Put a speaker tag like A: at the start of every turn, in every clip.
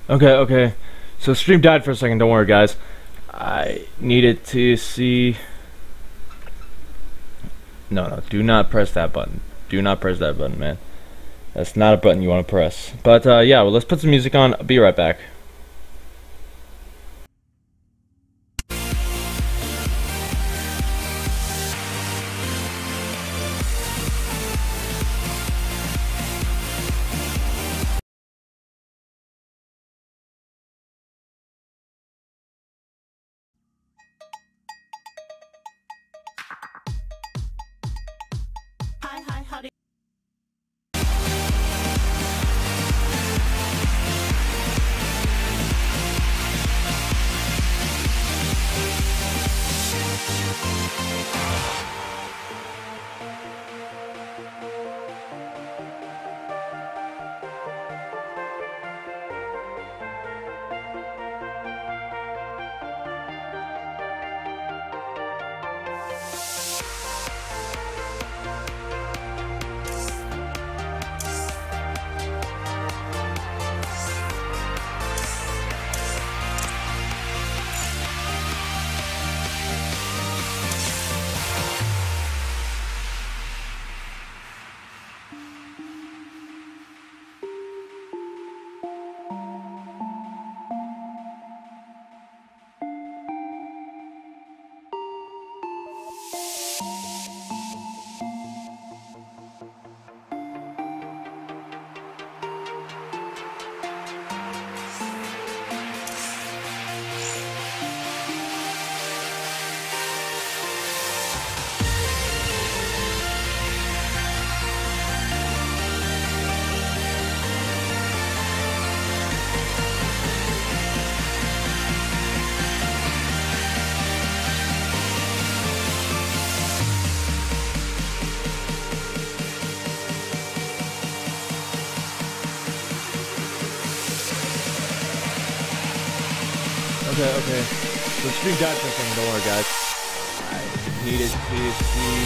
A: Okay, okay. So stream died for a second. Don't worry, guys. I needed to see. No, no. Do not press that button. Do not press that button, man. That's not a button you want to press. But yeah, well, let's put some music on. I'll be right back. Okay, okay. So stream died for a second, don't worry, guys. I needed to see.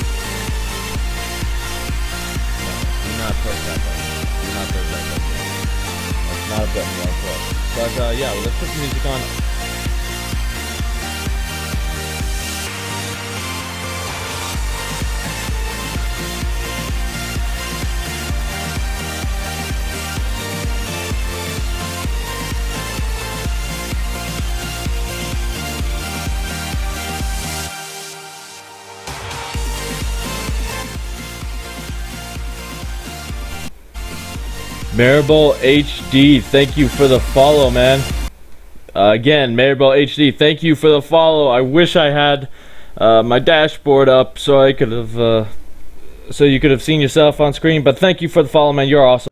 A: No, do not press that button. Do not press that button. That's not a button you want to press. But yeah, well, let's put some music on. Maribel HD, thank you for the follow, man. Again, Maribel HD, thank you for the follow. I wish I had my dashboard up so I could have, so you could have seen yourself on screen. But thank you for the follow, man. You're awesome.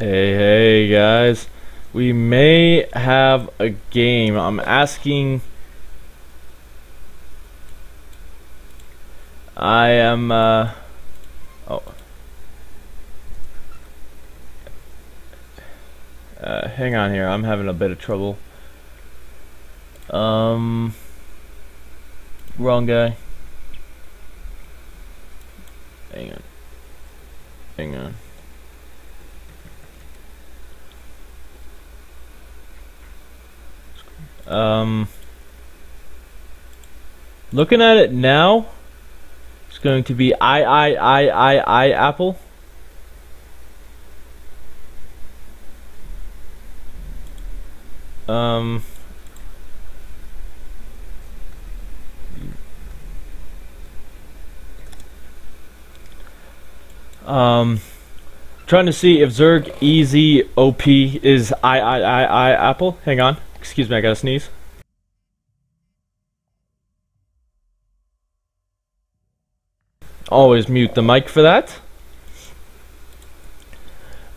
A: Hey guys, we may have a game. I'm asking. I am oh, hang on here. I'm having a bit of trouble. Wrong guy. Hang on. Looking at it now, it's going to be I Apple. Trying to see if Zerg Easy OP is I Apple. Hang on. Excuse me, I gotta sneeze. Always mute the mic for that.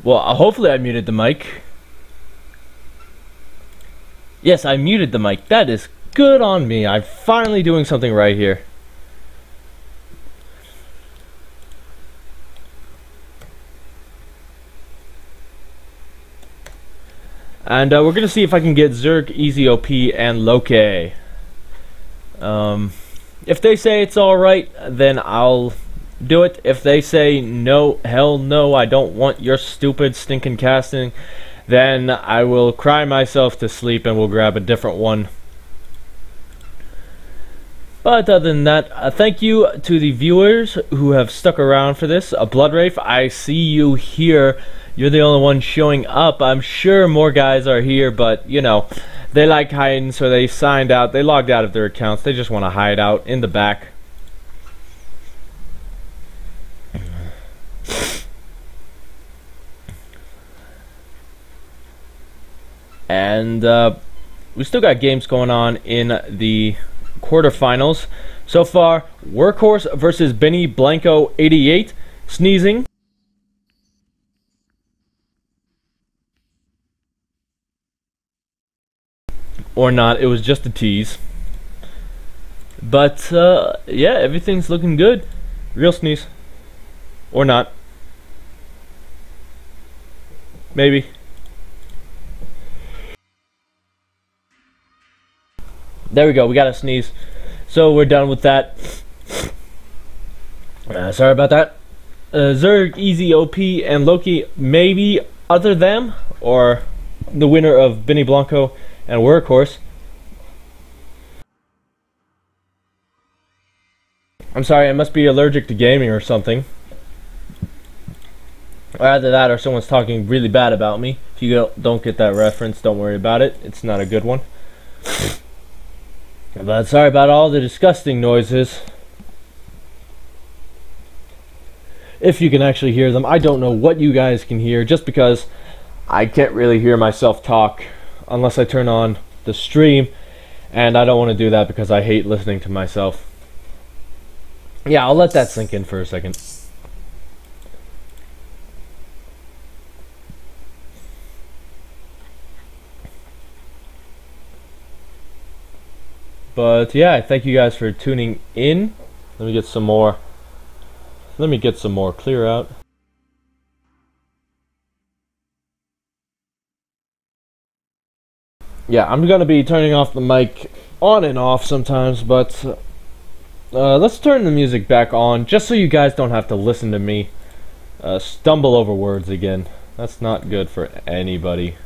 A: Well, hopefully I muted the mic. Yes, I muted the mic. That is good on me. I'm finally doing something right here. And we're gonna see if I can get Zerg, Easy OP, and Loki. If they say it's alright, then I'll do it. If they say no, hell no, I don't want your stupid stinking casting, then I will cry myself to sleep and we'll grab a different one. But other than that, thank you to the viewers who have stuck around for this. Blood Wraith, I see you here. You're the only one showing up. I'm sure more guys are here, but you know, they like hiding, so they signed out. They logged out of their accounts. They just want to hide out in the back. And we still got games going on in the quarterfinals. So far, Workhorse versus Benny Blanco 88. Sneezing. Or not, it was just a tease. But yeah, everything's looking good. Real sneeze. Or not. Maybe. There we go, we got a sneeze. So we're done with that. Sorry about that. Zerg, Easy OP, and Loki, maybe other them, or the winner of Benny Blanco and Workhorse. I'm sorry, I must be allergic to gaming or something. Either that or someone's talking really bad about me. If you don't get that reference, don't worry about it. It's not a good one. But sorry about all the disgusting noises. If you can actually hear them. I don't know what you guys can hear, just because I can't really hear myself talk unless I turn on the stream, and I don't want to do that because I hate listening to myself. Yeah, I'll let that sink in for a second. But yeah, thank you guys for tuning in. Let me get some more clear out. Yeah, I'm gonna be turning off the mic on and off sometimes, but let's turn the music back on just so you guys don't have to listen to me stumble over words again. That's not good for anybody.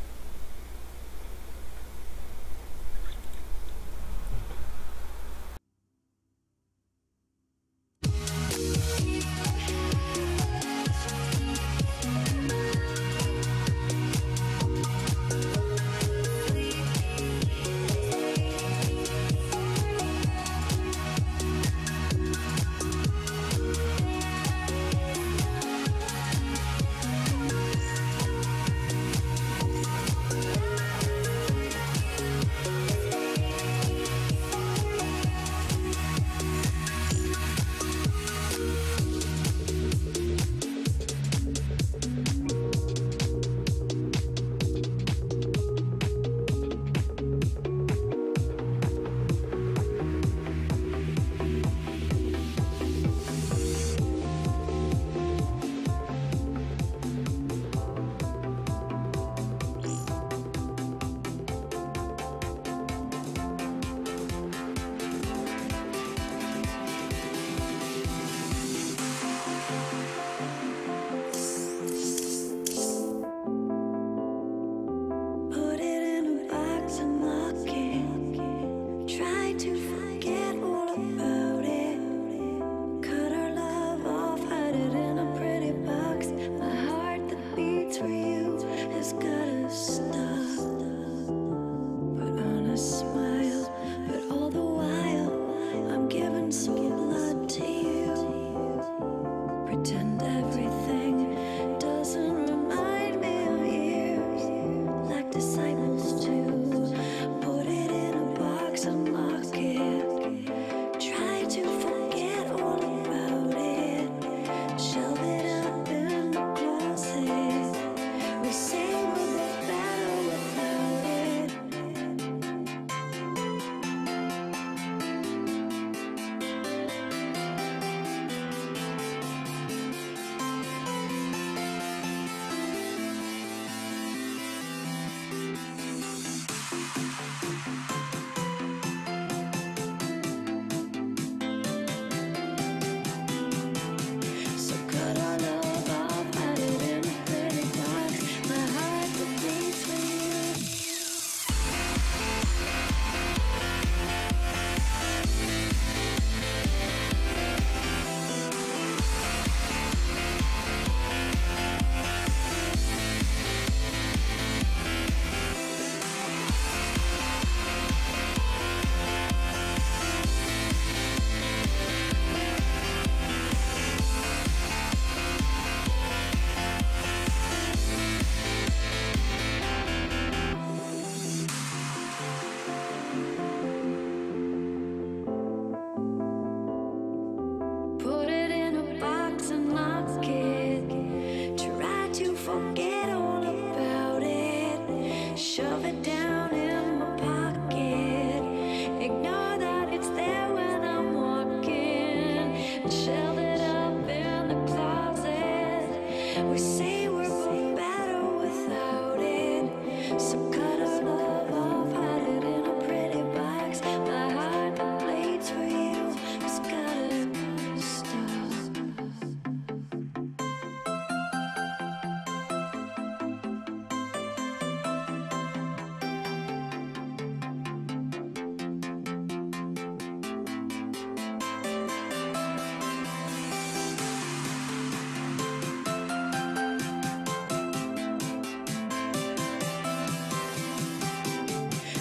B: We say we're both better without it. So cut our love off, hide it in a pretty box. My heart bleeds for you, it's gotta stop.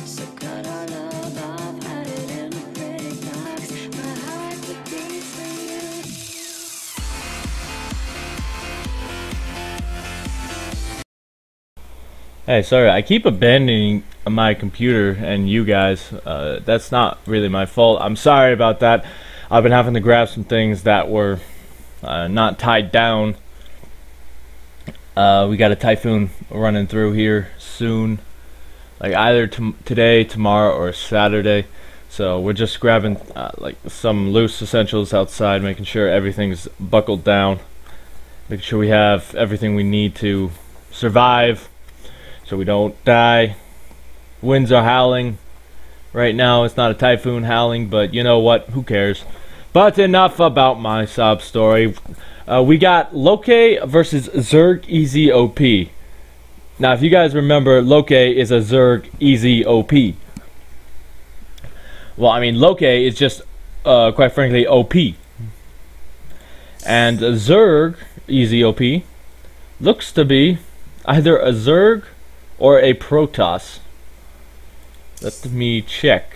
B: So cut our love off, hide it in a pretty box. My heart would beat for you.
A: Hey, sorry, I keep abandoning my computer and you guys. That's not really my fault. I'm sorry about that. I've been having to grab some things that were not tied down. We got a typhoon running through here soon, like either today, tomorrow, or Saturday. So we're just grabbing like some loose essentials outside, making sure everything's buckled down, making sure we have everything we need to survive, so we don't die. Winds are howling. Right now it's not a typhoon howling, but you know what? Who cares? But enough about my sob story. We got Loke versus Zerg Easy OP. Now, if you guys remember, Loke is a Zerg Easy OP. Well, I mean, Loke is just, quite frankly, OP. And Zerg Easy OP looks to be either a Zerg or a Protoss. Let me check.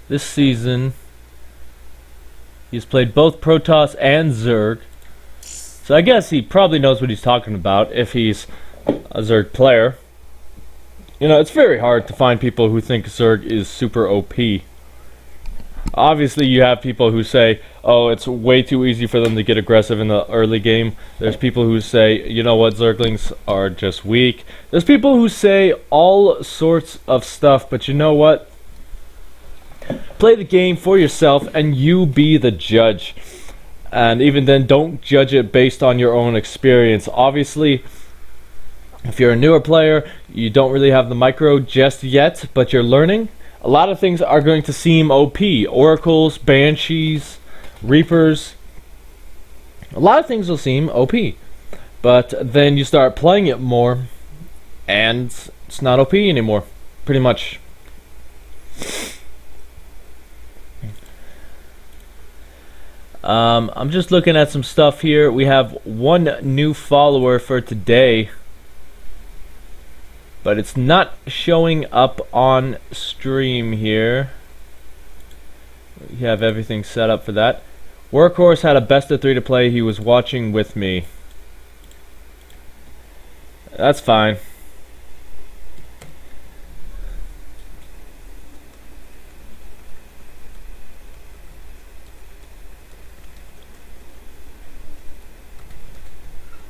A: This season, he's played both Protoss and Zerg. So I guess he probably knows what he's talking about if he's a Zerg player. You know, it's very hard to find people who think Zerg is super OP. Obviously, you have people who say, oh, it's way too easy for them to get aggressive in the early game. There's people who say, you know what, Zerglings are just weak. There's people who say all sorts of stuff, but you know what? Play the game for yourself and you be the judge. And even then, don't judge it based on your own experience. Obviously, if you're a newer player, you don't really have the micro just yet, but you're learning. A lot of things are going to seem OP. Oracles, Banshees, Reapers. A lot of things will seem OP. But then you start playing it more, and it's not OP anymore. Pretty much. I'm just looking at some stuff here. We have one new follower for today, but it's not showing up on stream here. We have everything set up for that. Workhorse had a best of 3 to play. He was watching with me. That's fine.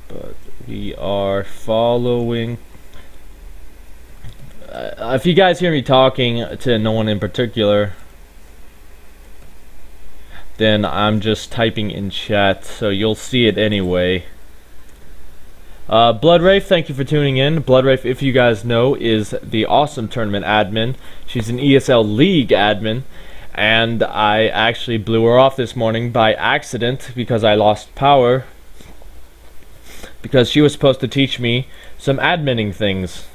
A: But we are following. If you guys hear me talking to no one in particular, then I'm just typing in chat, so you'll see it anyway. Bloodwraith, thank you for tuning in. Bloodwraith, if you guys know, is the awesome tournament admin. She's an ESL League admin, and I actually blew her off this morning by accident because I lost power, because she was supposed to teach me some adminning things.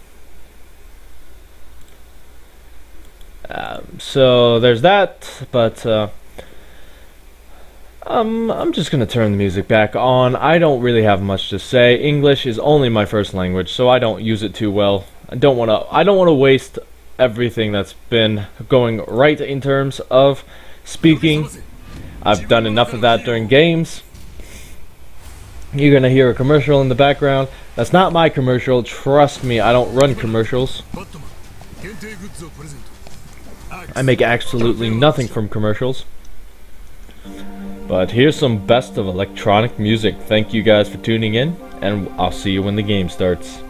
A: So there's that, but I'm just gonna turn the music back on. I don't really have much to say. English is only my first language, so I don't use it too well. I don't wanna waste everything that's been going right in terms of speaking. I've done enough of that during games. You're gonna hear a commercial in the background. That's not my commercial. Trust me, I don't run commercials. I make absolutely nothing from commercials. But here's some best of electronic music. Thank you guys for tuning in, and I'll see you when the game starts.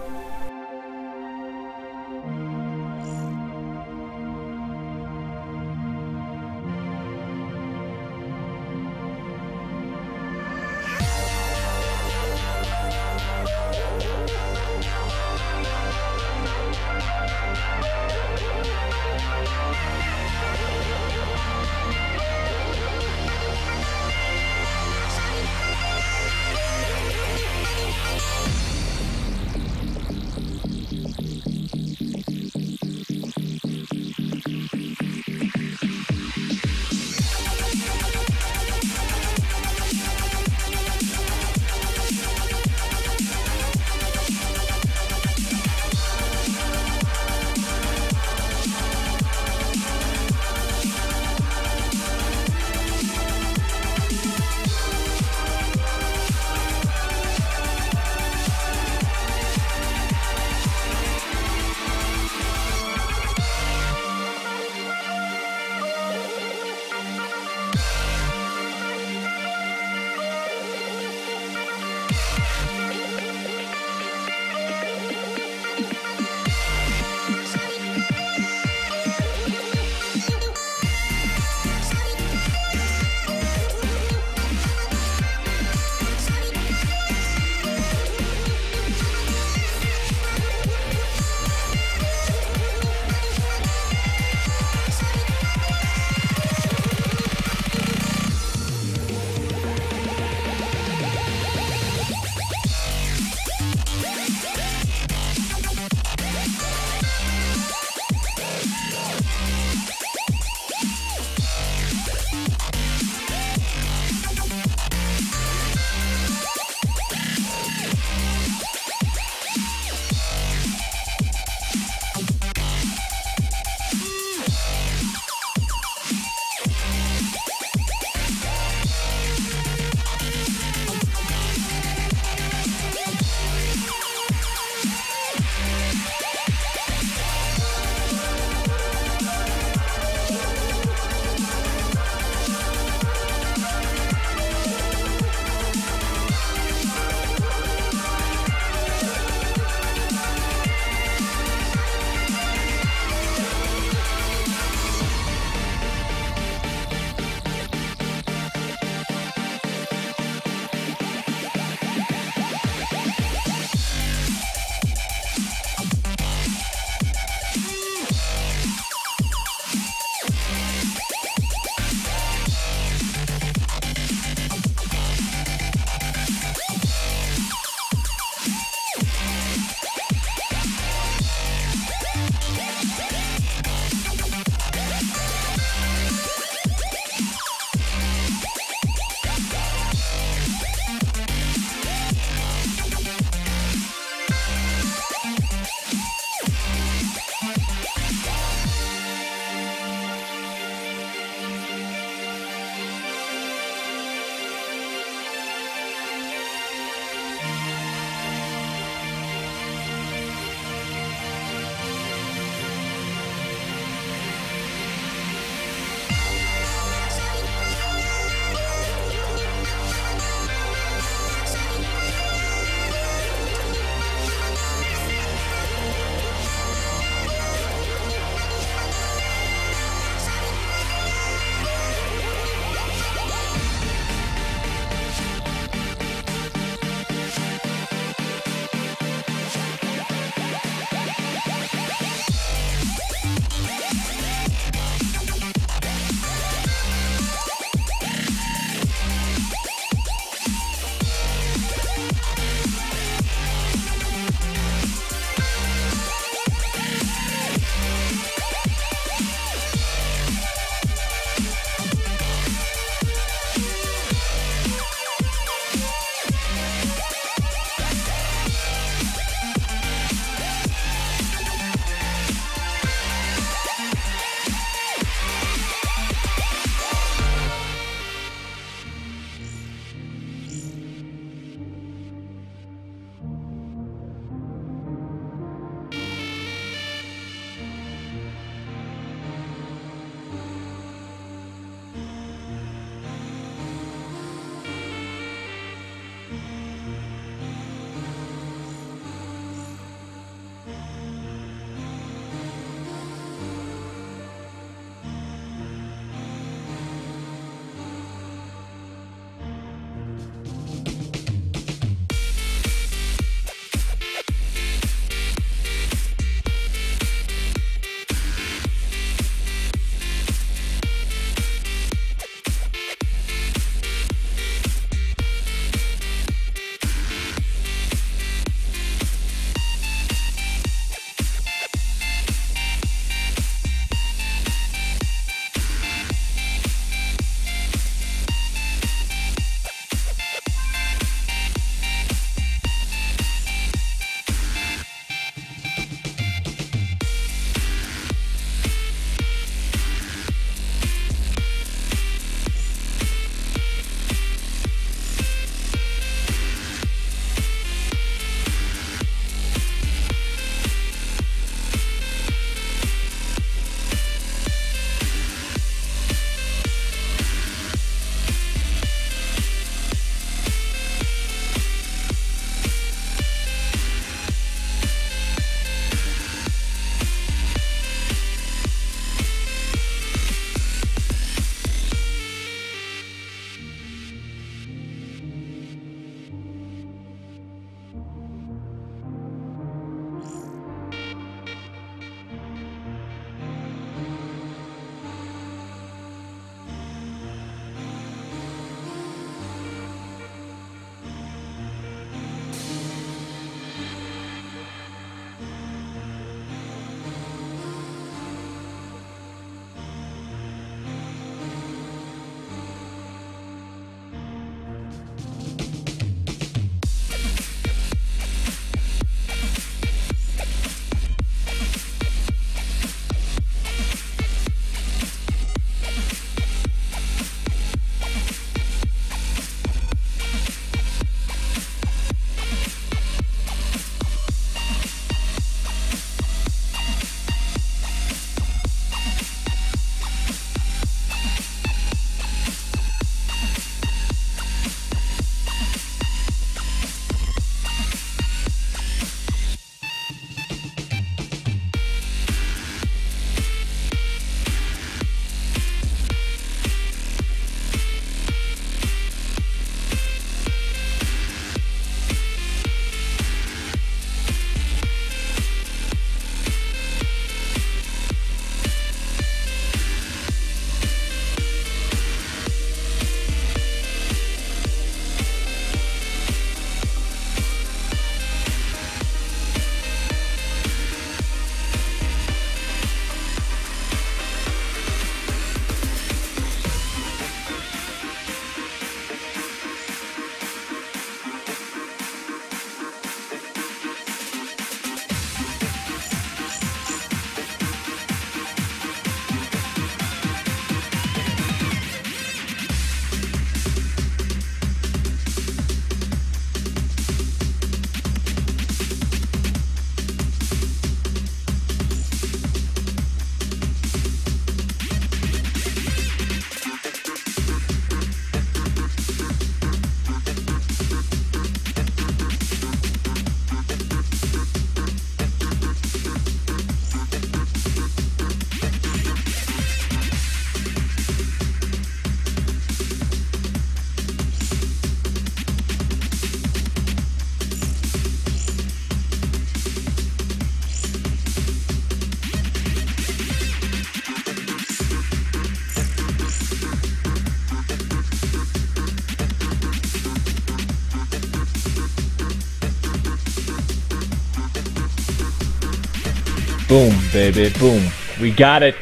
A: Boom, baby, boom. We got it.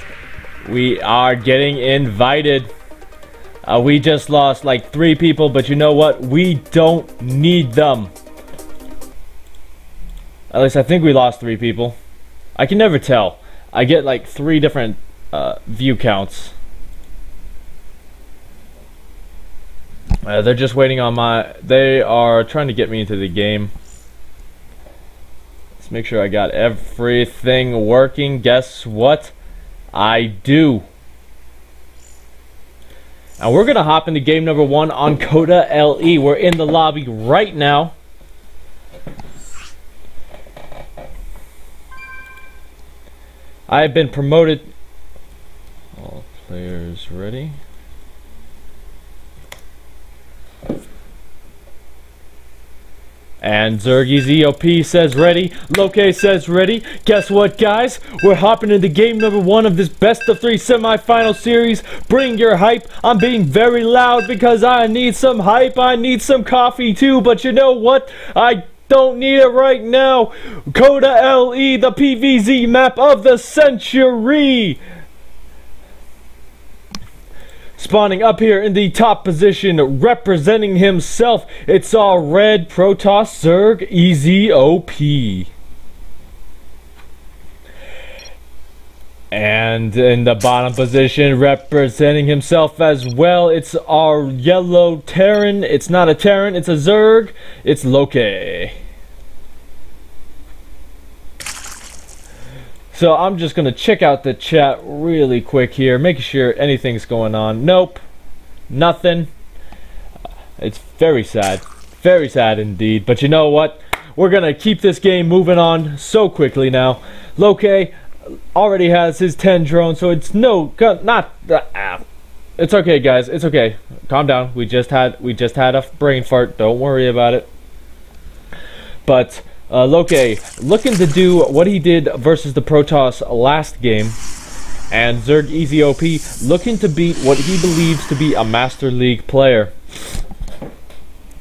A: We are getting invited. We just lost like 3 people, but you know what? We don't need them. At least I think we lost 3 people. I can never tell. I get like 3 different view counts. They're just waiting on my... They are trying to get me into the game. Let's make sure I got everything working. Guess what? I do. And we're going to hop into game number 1 on Coda LE. We're in the lobby right now. I have been promoted. All players ready. And ZergEZOP says ready. Loke says ready. Guess what, guys? We're hopping into game number 1 of this best of 3 semifinal series. Bring your hype. I'm being very loud because I need some hype. I need some coffee too, but you know what? I don't need it right now. Coda LE, the PVZ map of the century. Spawning up here in the top position, representing himself, it's all red, Protoss, ZergEZOP. And in the bottom position, representing himself as well, it's our yellow Terran. It's not a Terran, it's a Zerg. It's Loke. So I'm just going to check out the chat really quick here, making sure anything's going on. Nope. Nothing. It's very sad. Very sad indeed. But you know what? We're going to keep this game moving on so quickly now. Loke already has his 10 drones, so it's it's okay, guys. It's okay. Calm down. We just had a brain fart. Don't worry about it. But Loke looking to do what he did versus the Protoss last game, and ZergEZOP looking to beat what he believes to be a Master League player.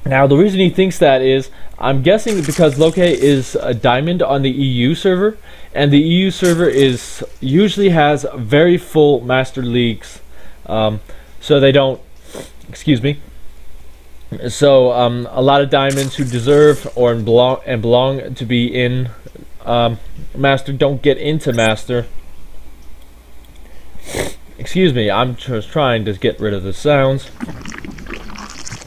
A: Now, the reason he thinks that is, I'm guessing because Loke is a diamond on the EU server, and the EU server usually has very full Master Leagues, so they don't, excuse me. So a lot of diamonds who deserve or belong to be in Master don't get into Master. Excuse me, I'm just trying to get rid of the sounds.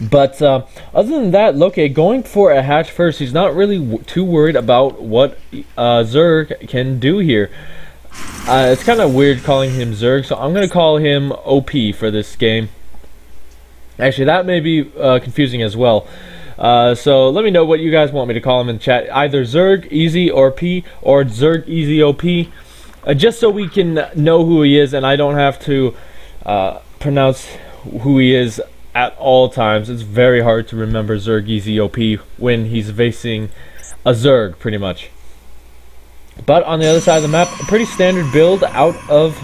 A: But other than that, Loke going for a hatch first. He's not really too worried about what Zerg can do here. It's kind of weird calling him Zerg, so I'm going to call him OP for this game. Actually, that may be confusing as well. So let me know what you guys want me to call him in chat. Either ZergEZ or P or ZergEZOP. Just so we can know who he is and I don't have to pronounce who he is at all times. It's very hard to remember ZergEZOP when he's facing a Zerg, pretty much. But on the other side of the map, a pretty standard build out of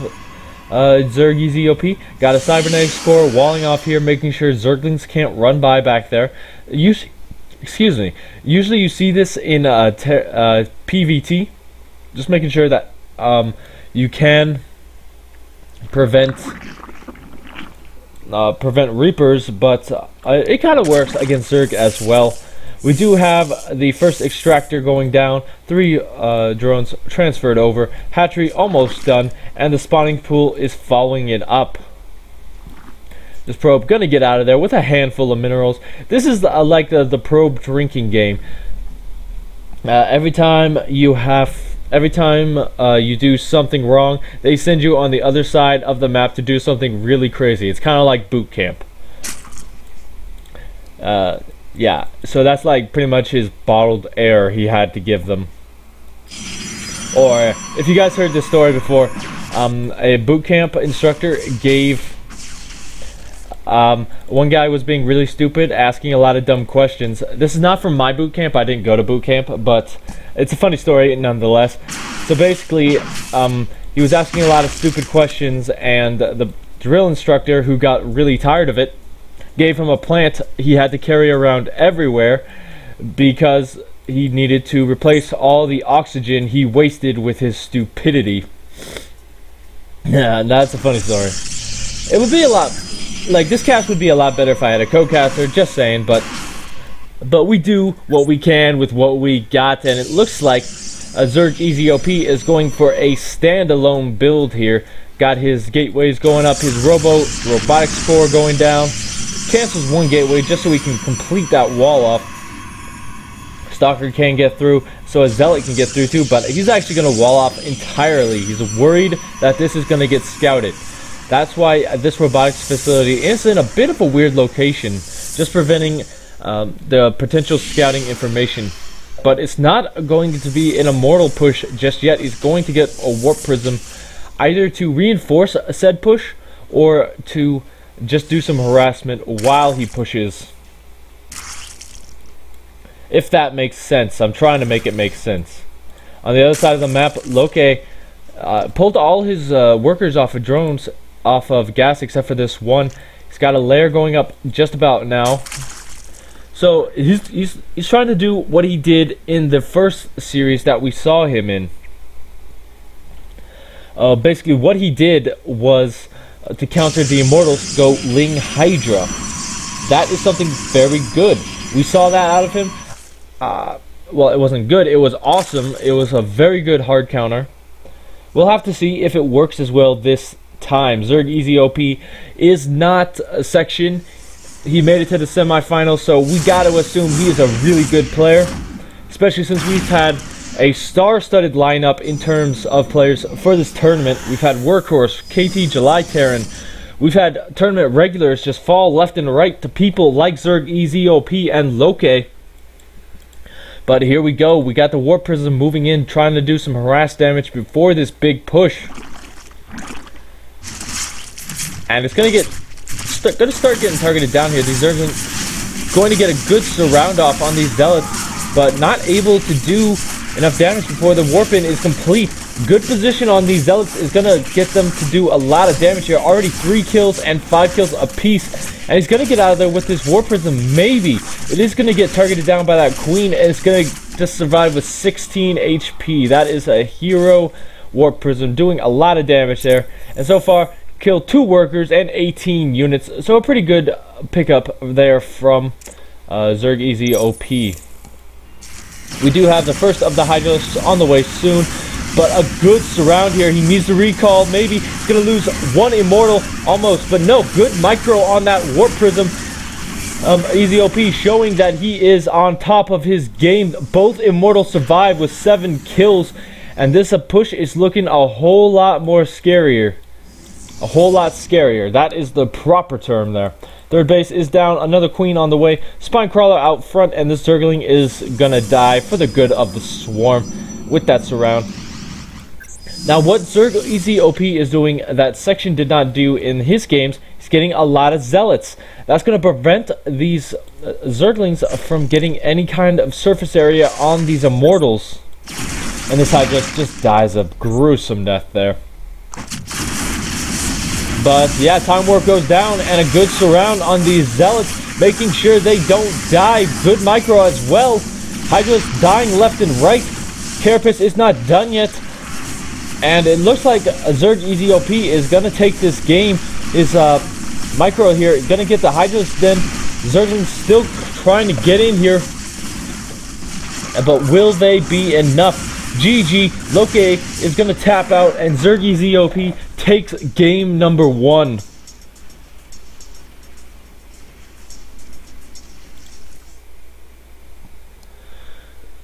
A: ZergEZOP. Got a cybernetic score, walling off here, making sure Zerglings can't run by back there. Excuse me. Usually you see this in PVT. Just making sure that you can prevent Reapers, but it kind of works against Zerg as well. We do have the first extractor going down, 3 drones transferred over, hatchery almost done, and the spawning pool is following it up. This probe gonna get out of there with a handful of minerals. This is like the probe drinking game. Every time you do something wrong, they send you on the other side of the map to do something really crazy. It's kind of like boot camp. Yeah, so that's like pretty much his bottled air he had to give them. Or, if you guys heard this story before, a boot camp instructor gave... one guy was being really stupid, asking a lot of dumb questions. This is not from my boot camp, I didn't go to boot camp, but it's a funny story nonetheless. So basically, he was asking a lot of stupid questions, and the drill instructor, who got really tired of it, gave him a plant he had to carry around everywhere because he needed to replace all the oxygen he wasted with his stupidity. Yeah, that's a funny story. It would be a lot, like, this cast would be a lot better if I had a co-caster, just saying, but we do what we can with what we got, and it looks like Zerg Easy OP is going for a standalone build here. Got his gateways going up, his robotic score going down. Cancels one gateway just so he can complete that wall off. Stalker can get through, so a Zealot can get through too, but he's actually going to wall off entirely. He's worried that this is going to get scouted. That's why this robotics facility is in a bit of a weird location, just preventing the potential scouting information. But it's not going to be an immortal push just yet. He's going to get a warp prism, either to reinforce a said push or to just do some harassment while he pushes. If that makes sense. I'm trying to make it make sense. On the other side of the map, Loke pulled all his workers off of drones, off of gas, except for this one. He's got a layer going up just about now. So he's trying to do what he did in the first series that we saw him in. Basically, what he did was to counter the Immortals, go Ling Hydra. That is something very good. We saw that out of him. Well, it wasn't good. It was awesome. It was a very good hard counter. We'll have to see if it works as well this time. Zerg Easy OP is not a section. He made it to the semifinals, so we got to assume he is a really good player, especially since we've had a star-studded lineup in terms of players for this tournament. We've had Workhorse, KT, July Terran. We've had tournament regulars just fall left and right to people like Zerg Easy OP and Loke. But here we go. We got the Warp Prism moving in, trying to do some harass damage before this big push. And it's going to start getting targeted down here. These Zerglings going to get a good surround off on these Zealots, but not able to do enough damage before the Warp-In is complete. Good position on these Zealots is going to get them to do a lot of damage here. Already 3 kills and 5 kills apiece. And he's going to get out of there with this Warp Prism, maybe. It is going to get targeted down by that Queen, and it's going to just survive with 16 HP. That is a hero Warp Prism, doing a lot of damage there. And so far, killed 2 workers and 18 units. So a pretty good pickup there from Zerg Easy OP. We do have the first of the Hydras on the way soon, but a good surround here. He needs to recall, maybe. He's going to lose 1 Immortal, almost, but no, good micro on that Warp Prism. Easy OP showing that he is on top of his game. Both Immortals survive with 7 kills, and this push is looking a whole lot more scarier. A whole lot scarier. That is the proper term there. Third base is down. Another Queen on the way. Spinecrawler out front, and this Zergling is gonna die for the good of the swarm with that surround. Now, what Zerg Easy OP is doing that Section did not do in his games, he's getting a lot of Zealots. That's gonna prevent these Zerglings from getting any kind of surface area on these Immortals. And this Hydra just dies a gruesome death there. But yeah, Time Warp goes down, and a good surround on these Zealots, making sure they don't die. Good micro as well. Hydra's dying left and right. Carapace is not done yet. And it looks like Zerg Easy OP is going to take this game. His micro here, going to get the Hydras then. Zergling's still trying to get in here. But will they be enough? GG, Loke is going to tap out, and Zerg Easy OP takes game number 1.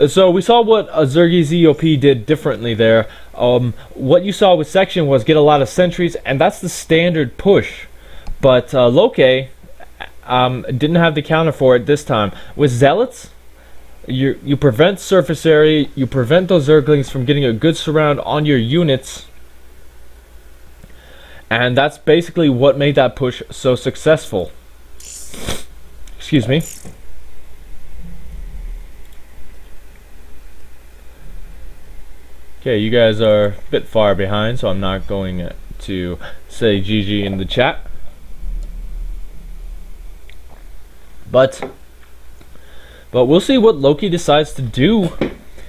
A: So we saw what Zerg Easy OP did differently there. What you saw with Section was get a lot of sentries, and that's the standard push. But Loke didn't have the counter for it this time. With Zealots, you prevent surface area, you prevent those Zerglings from getting a good surround on your units. And that's basically what made that push so successful. Excuse me. Okay, you guys are a bit far behind, so I'm not going to say GG in the chat. But But we'll see what Loki decides to do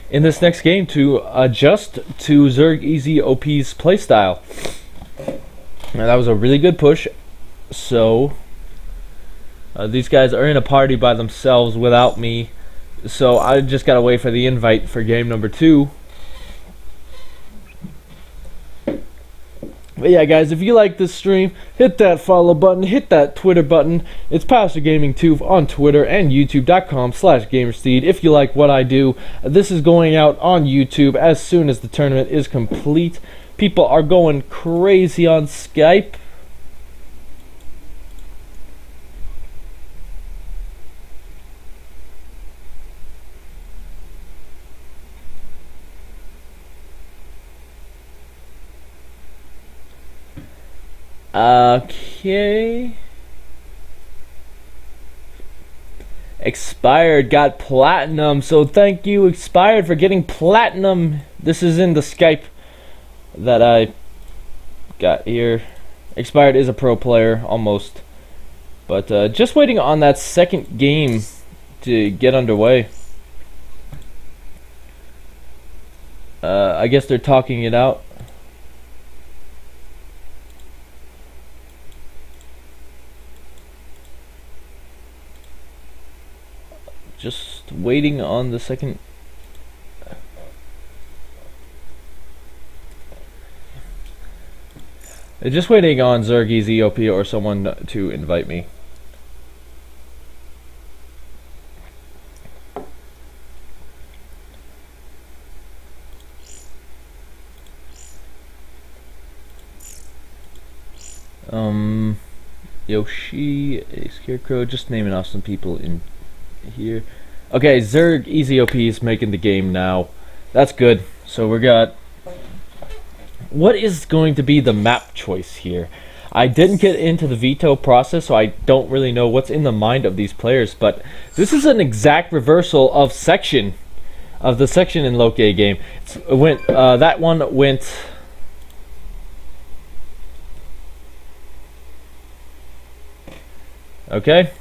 A: in this next game to adjust to Zerg Easy OP's playstyle. Now, that was a really good push. So these guys are in a party by themselves without me. So I just gotta wait for the invite for game number 2. But yeah, guys, if you like this stream, hit that follow button, hit that Twitter button. It's Pastor Gaming 2 on Twitter and YouTube.com/GamerSteed. If you like what I do, this is going out on YouTube as soon as the tournament is complete. People are going crazy on Skype. Okay. Expired got platinum, so thank you Expired for getting platinum. This is in the Skype that I got here. Expired is a pro player, almost. But just waiting on that second game to get underway. I guess they're talking it out. Just waiting on the second. Just waiting on Zerg Easy OP or someone to invite me. Yoshi, a Scarecrow, just naming off some people in here. Okay, Zerg Easy OP is making the game now. That's good. So we got. What is going to be the map choice here? I didn't get into the veto process, so I don't really know what's in the mind of these players. But this is an exact reversal of section, of the section in Loki game. That one went. Okay.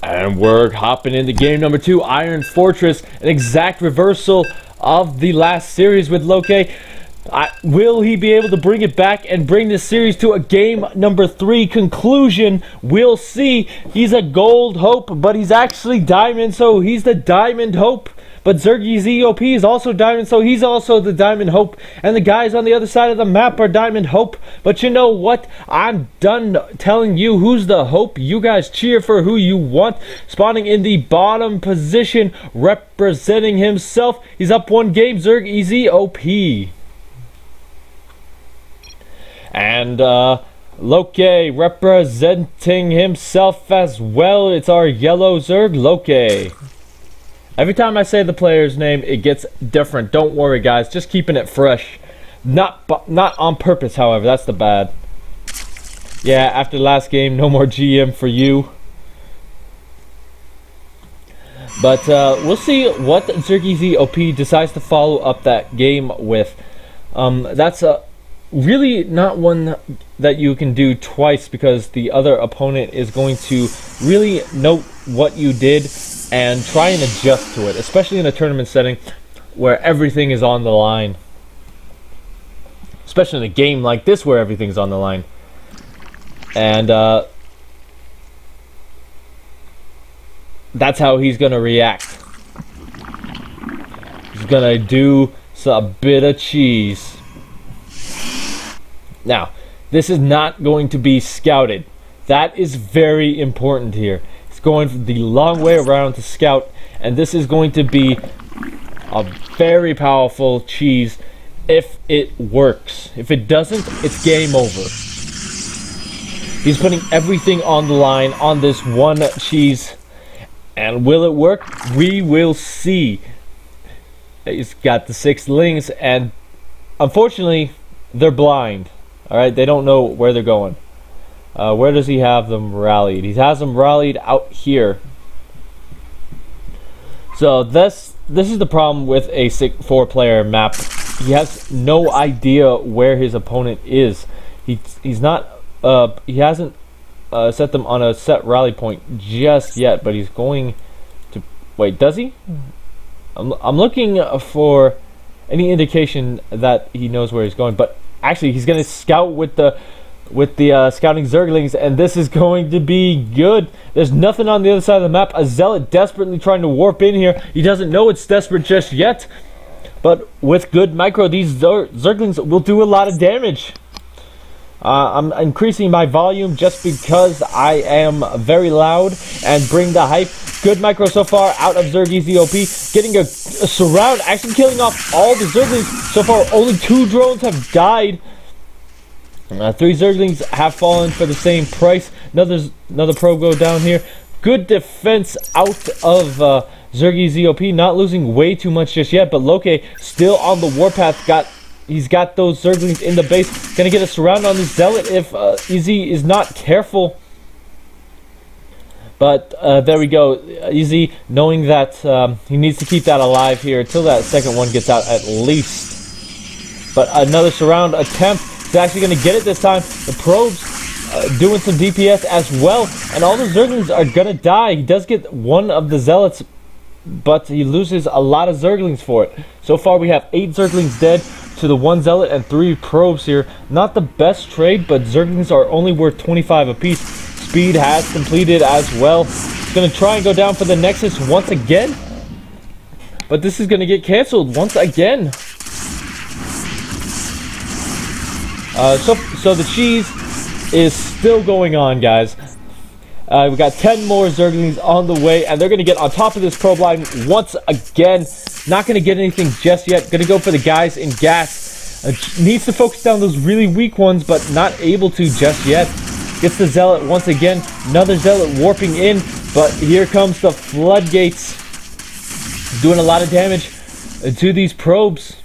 A: And we're hopping into game number 2, Iron Fortress, an exact reversal of the last series with Loki. Will he be able to bring it back and bring this series to a game number 3 conclusion? We'll see. He's a gold hope, but he's actually diamond, so he's the diamond hope. But Zergy ZOP is also diamond, so he's also the diamond hope. And the guys on the other side of the map are diamond hope. But you know what? I'm done telling you who's the hope. You guys cheer for who you want. Spawning in the bottom position, representing himself. He's up 1 game, Zerg Easy OP. And Loki representing himself as well. It's our yellow Zerg, Loki. Every time I say the player's name, it gets different. Don't worry, guys. Just keeping it fresh. Not on purpose, however. That's the bad. Yeah, after the last game, no more GM for you. But we'll see what Zergy OP decides to follow up that game with. That's really not one that you can do twice, because the other opponent is going to really note what you did and try and adjust to it, especially in a tournament setting where everything is on the line. Especially in a game like this where everything's on the line. And that's how he's going to react. He's going to do a bit of cheese. Now, this is not going to be scouted. That is very important here. It's going the long way around to scout, and this is going to be a very powerful cheese if it works. If it doesn't, it's game over. He's putting everything on the line on this one cheese, and will it work? We will see. He's got the 6 lings, and unfortunately, they're blind. Alright, they don't know where they're going. Where does he have them rallied? He has them rallied out here. So this is the problem with a 4-player map. He has no idea where his opponent is. He's not he hasn't set them on a set rally point just yet, but he's going to wait. Does he? I'm looking for any indication that he knows where he's going, but actually he's going to scout with the scouting Zerglings, and this is going to be good. There's nothing on the other side of the map. A Zealot desperately trying to warp in here. He doesn't know it's desperate just yet, but with good micro, these Zerglings will do a lot of damage. I'm increasing my volume just because I am very loud and bring the hype. Good micro so far out of ZergEZOP, getting a surround, actually killing off all the Zerglings. So far, only 2 drones have died. 3 Zerglings have fallen for the same price. Another probe go down here. Good defense out of ZergEZOP, not losing way too much just yet, but Loke still on the warpath. He's got those Zerglings in the base. Gonna get a surround on this Zealot if Easy is not careful. But there we go. Easy knowing that he needs to keep that alive here until that second one gets out at least. But another surround attempt. He's actually going to get it this time. The probes doing some DPS as well. And all the Zerglings are going to die. He does get one of the Zealots, but he loses a lot of Zerglings for it. So far we have 8 Zerglings dead to the 1 Zealot and 3 probes here. Not the best trade, but Zerglings are only worth 25 apiece. Speed has completed as well. He's going to try and go down for the Nexus once again, but this is going to get canceled once again. So the cheese is still going on, guys. We got 10 more Zerglings on the way, and they're going to get on top of this probe line once again. Not going to get anything just yet. Going to go for the guys in gas. Needs to focus down those really weak ones, but not able to just yet. Gets the Zealot once again. Another Zealot warping in, but here comes the floodgates. Doing a lot of damage to these probes.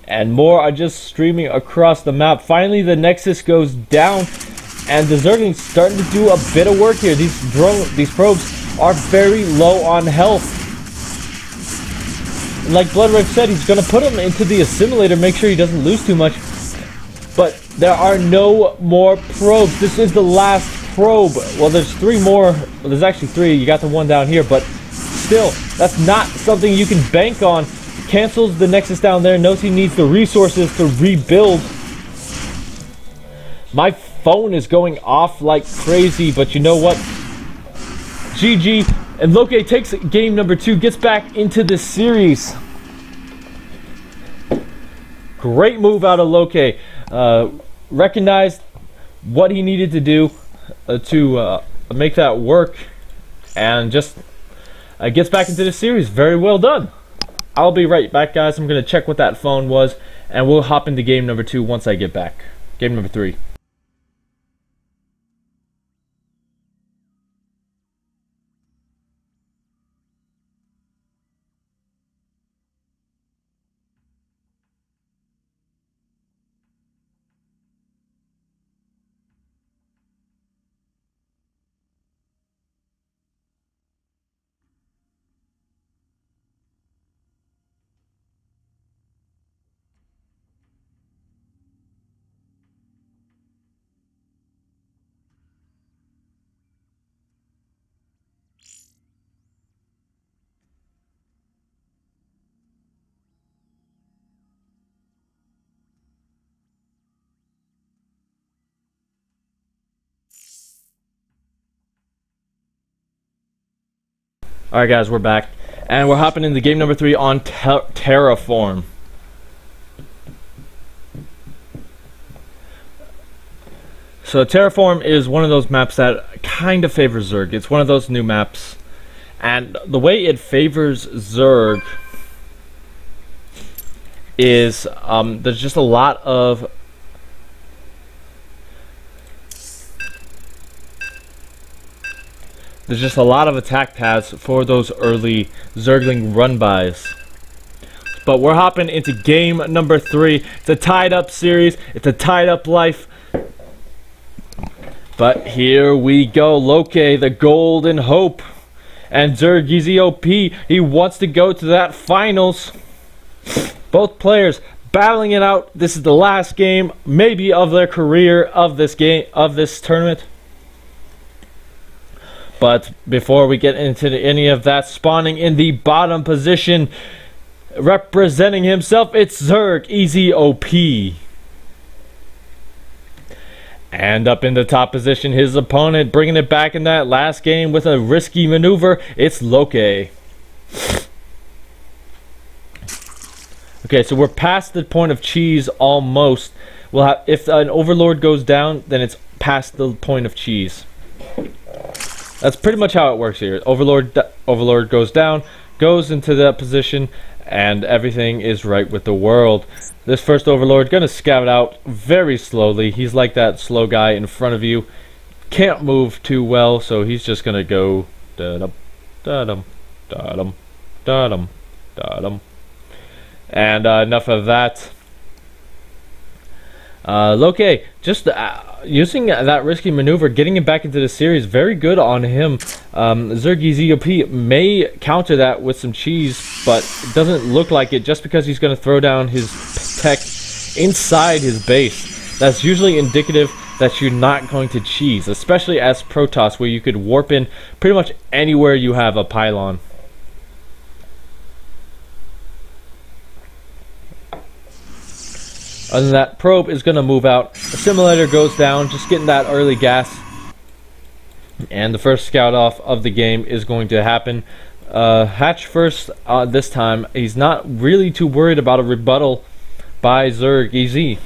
A: And more are just streaming across the map. Finally, the Nexus goes down, and the Zerglings starting to do a bit of work here. These probes are very low on health. And like Bloodrife said, he's going to put him into the assimilator, make sure he doesn't lose too much. But there are no more probes. This is the last probe. Well, there's 3 more. Well, there's actually 3. You got the one down here, but still, that's not something you can bank on. Cancels the Nexus down there, knows he needs the resources to rebuild. My phone is going off like crazy, but you know what? GG, and Loke takes game number 2, gets back into this series. Great move out of Loke. Recognized what he needed to do to make that work, and just gets back into the series. Very well done. I'll be right back, guys. I'm going to check what that phone was, and we'll hop into game number 2 once I get back. Game number 3. Alright guys, we're back, and we're hopping into game number 3 on Terraform. So Terraform is one of those maps that kind of favors Zerg. It's one of those new maps, and the way it favors Zerg is there's just a lot of attack paths for those early Zergling run-bys. But we're hopping into game number 3. It's a tied-up series. It's a tied-up life. But here we go. Loke, the golden hope. And ZergEZOP, he wants to go to that finals. Both players battling it out. This is the last game, maybe of their career, of this tournament. But before we get into any of that, spawning in the bottom position, representing himself, it's Zerg, easy OP. And up in the top position, his opponent, bringing it back in that last game with a risky maneuver, it's Loki. Okay, so we're past the point of cheese almost. We'll have, if an Overlord goes down, then it's past the point of cheese. That's pretty much how it works here. Overlord goes down, goes into that position, and everything is right with the world. This first Overlord gonna scout out very slowly. He's like that slow guy in front of you. Can't move too well, so he's just gonna go da-dum, da-dum, da-dum, da-dum, da-dum. And enough of that. Loki, just using that risky maneuver, getting him back into the series, very good on him. Zergy ZOP may counter that with some cheese, but it doesn't look like it just because he's going to throw down his tech inside his base. That's usually indicative that you're not going to cheese, especially as Protoss, where you could warp in pretty much anywhere you have a pylon. Other than that, probe is going to move out. The simulator goes down, just getting that early gas. And the first scout off of the game is going to happen. Hatch first this time. He's not really too worried about a rebuttal by Zerg EZ.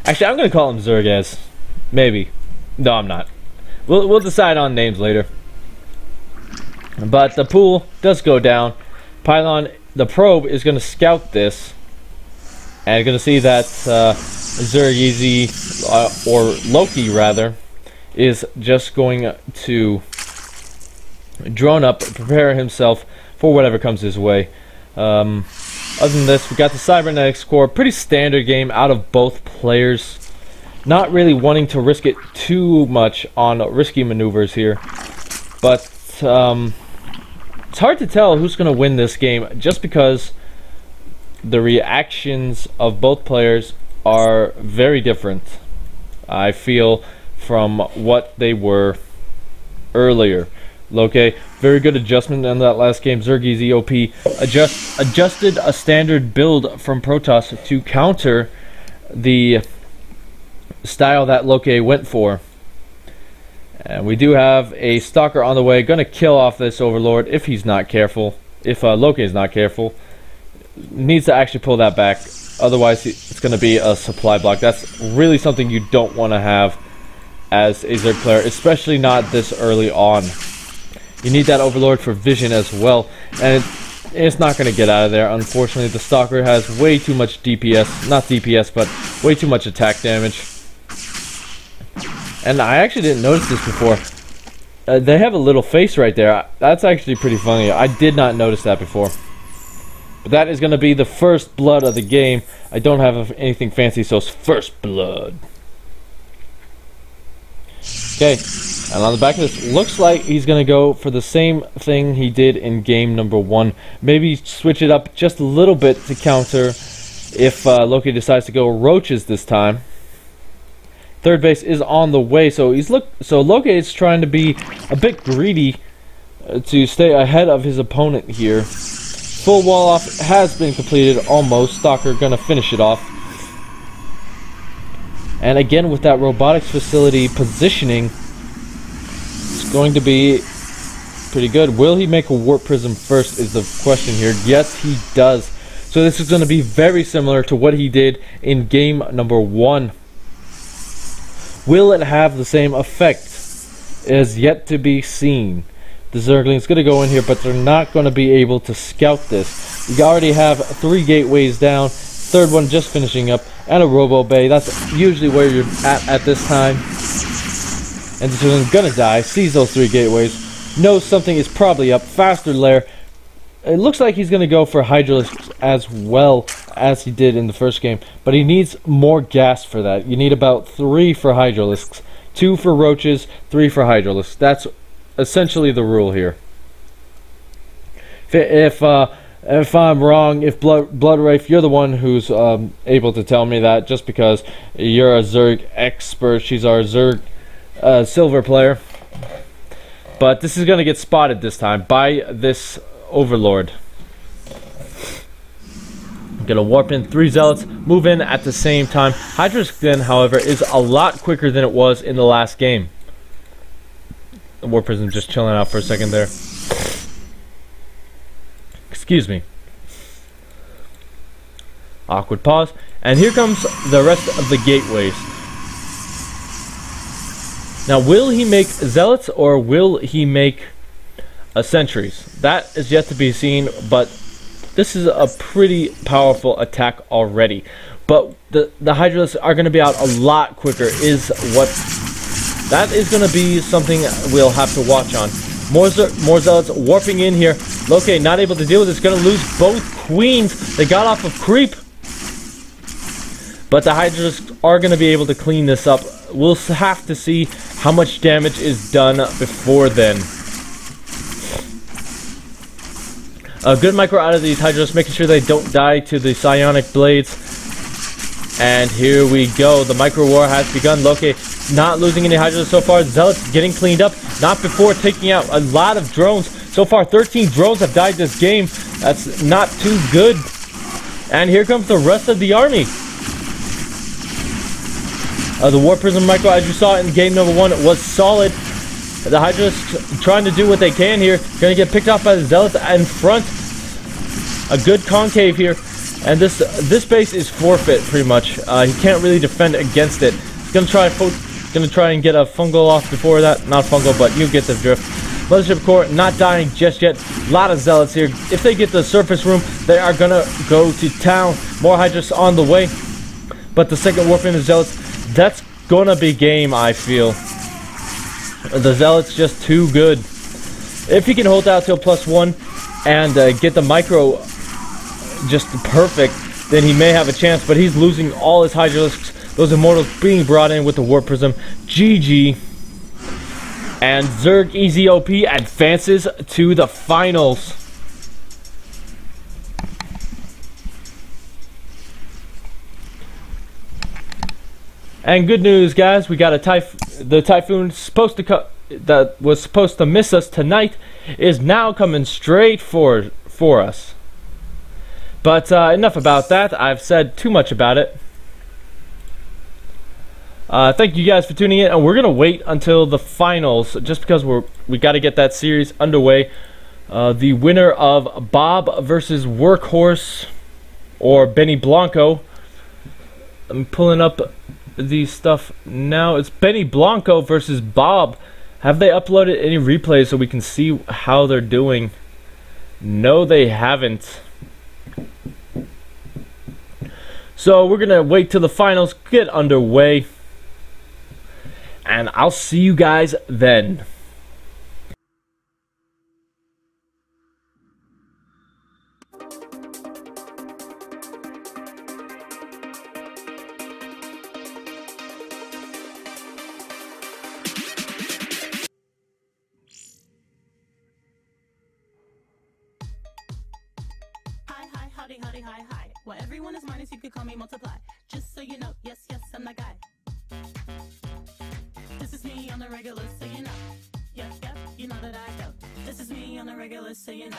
A: Actually, I'm going to call him Zergaz. Maybe. No, I'm not. We'll decide on names later. But the pool does go down. Pylon, the probe is going to scout this, and you're going to see that Zerg or Loki rather, is just going to drone up, prepare himself for whatever comes his way. Other than this, we got the Cybernetics core, pretty standard game out of both players. Not really wanting to risk it too much on risky maneuvers here, but it's hard to tell who's going to win this game just because the reactions of both players are very different, I feel, from what they were earlier. Loki, very good adjustment in that last game. Zergy ZOP adjusted a standard build from Protoss to counter the style that Loki went for. And we do have a Stalker on the way, going to kill off this Overlord if he's not careful. If Loki is not careful, needs to actually pull that back. Otherwise, it's going to be a supply block. That's really something you don't want to have as a Zerg player, especially not this early on. You need that Overlord for vision as well, and it's not going to get out of there. Unfortunately, the Stalker has way too much DPS, not DPS, but way too much attack damage. And I actually didn't notice this before. They have a little face right there. That's actually pretty funny. I did not notice that before. But that is going to be the first blood of the game. I don't have anything fancy, so it's first blood. Okay, and on the back of this, looks like he's going to go for the same thing he did in game number 1. Maybe switch it up just a little bit to counter if Loki decides to go roaches this time. Third base is on the way, so Loki is trying to be a bit greedy to stay ahead of his opponent here. Full wall off has been completed almost. Stalker gonna finish it off. And again with that robotics facility positioning, it's going to be pretty good. Will he make a warp prism first is the question here. Yes, he does. So this is going to be very similar to what he did in game number 1. Will it have the same effect? It is yet to be seen. The Zergling's going to go in here, but they're not going to be able to scout this. We already have 3 gateways down, third one just finishing up, and a Robo Bay. That's usually where you're at this time. And the Zergling's going to die, sees those 3 gateways, knows something is probably up, faster lair. It looks like he's going to go for Hydralisks as well as he did in the first game, but he needs more gas for that. You need about 3 for Hydralisks, 2 for Roaches, 3 for Hydralisks. That's essentially the rule here. If I'm wrong, if Blood Wraith, you're the one who's able to tell me that, just because you're a Zerg expert. She's our Zerg silver player. But this is going to get spotted this time by this Overlord. Gonna warp in 3 Zealots, move in at the same time. Hydra's then, however, is a lot quicker than it was in the last game. The War Prism just chilling out for a second there. Excuse me. Awkward pause. And here comes the rest of the gateways. Now, will he make Zealots or will he make Sentries? That is yet to be seen, but this is a pretty powerful attack already. But the Hydralisks are going to be out a lot quicker that is going to be something we'll have to watch on. More Zealots warping in here. Loki not able to deal with this. Going to lose both Queens. They got off of creep. But the Hydralisks are going to be able to clean this up. We'll have to see how much damage is done before then. A good micro out of these Hydralisks, making sure they don't die to the Psionic Blades. And here we go. The micro war has begun. Loki not losing any Hydralisks so far. Zealots getting cleaned up. Not before taking out a lot of drones. So far, 13 drones have died this game. That's not too good. And here comes the rest of the army. The War Prism micro, as you saw in game number 1, was solid. The Hydralisks trying to do what they can here. Going to get picked off by the Zealots in front. A good concave here. And this base is forfeit, pretty much. He can't really defend against it. He's going to try and get a fungal off before that. Not fungal, but you get the drift. Mothership Core not dying just yet. A lot of Zealots here. If they get the surface room, they are going to go to town. More Hydralisks on the way. But the second warp in the Zealots, that's going to be game, I feel. The Zealot's just too good. If he can hold out till +1 and get the micro just perfect, then he may have a chance, but he's losing all his Hydralisks. Those Immortals being brought in with the War Prism. GG. And Zerg Easy OP advances to the finals. And good news, guys, we got the Typhoon that was supposed to miss us tonight is now coming straight for us. But enough about that. I've said too much about it. Thank you guys for tuning in, and we're gonna wait until the finals just because we got to get that series underway. The winner of Bob versus Workhorse or Benny Blanco. I'm pulling up the stuff now. It's Benny Blanco versus Bob. Have they uploaded any replays so we can see how they're doing? No, they haven't. So we're gonna wait till the finals get underway, and I'll see you guys then.
C: Hi. Well, everyone is minus, you could call me multiply. Just so you know, yes, I'm that guy. This is me on the regular, so you know. Yep, you know that I go. This is me on the regular, so you know.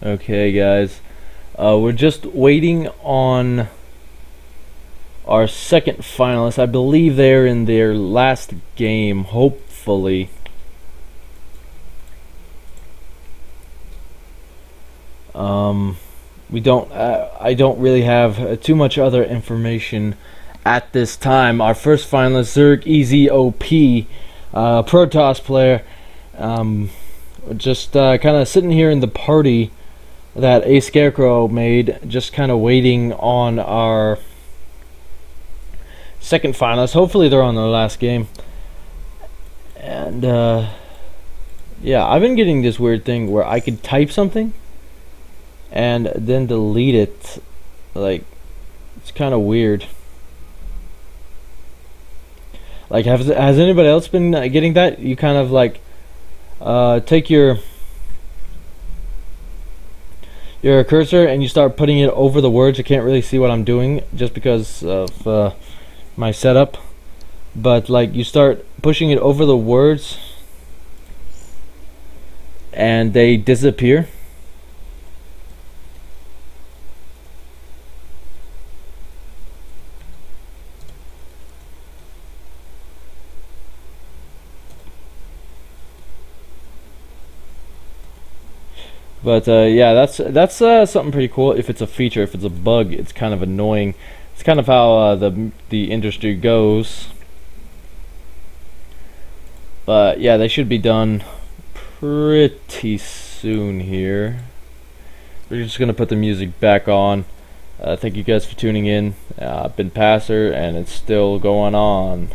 A: Okay, guys. We're just waiting on our second finalists. I believe they're in their last game, hopefully. I don't really have too much other information at this time. Our first finalist, Zerg EZOP, Protoss player, just kind of sitting here in the party that A Scarecrow made, just kind of waiting on our second finalist. Hopefully they're on their last game. And yeah, I've been getting this weird thing where I could type something and then delete it. Like, it's kind of weird. Like, has anybody else been getting that? You kind of like take your cursor and you start putting it over the words. I can't really see what I'm doing just because of my setup, but like you start pushing it over the words and they disappear. But yeah, that's something pretty cool. If it's a feature, if it's a bug, it's kind of annoying. It's kind of how the industry goes. But yeah, they should be done pretty soon here. We're just gonna put the music back on. Thank you guys for tuning in. I've been Passer, and it's still going on.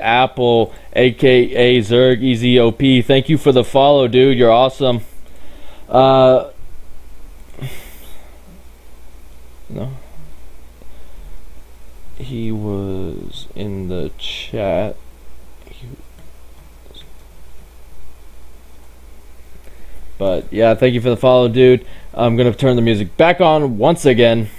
A: Apple, aka Zerg EZOP. Thank you for the follow, dude. You're awesome. No. He was in the chat. But yeah, thank you for the follow, dude. I'm gonna turn the music back on once again.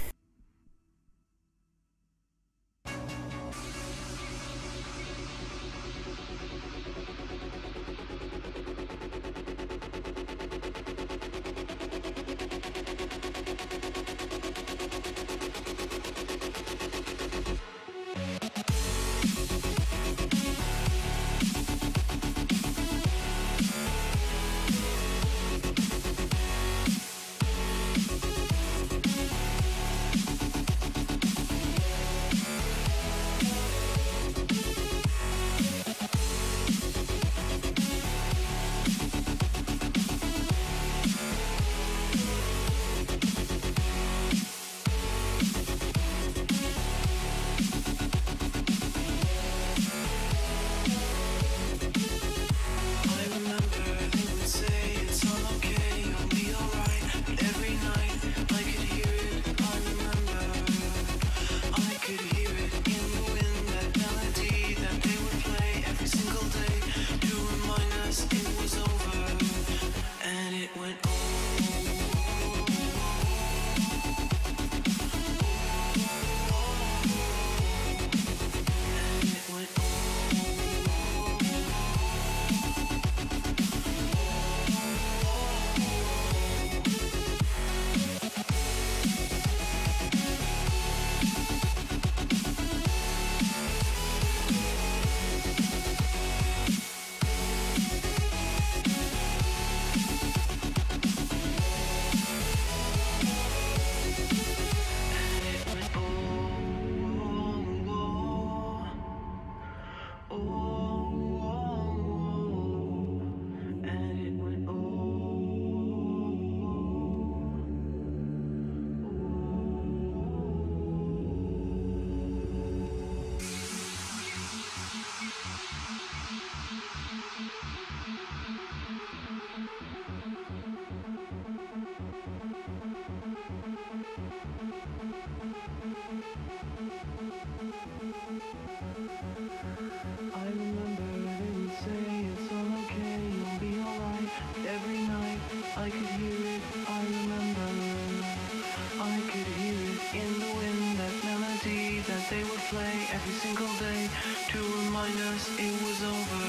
D: it was over,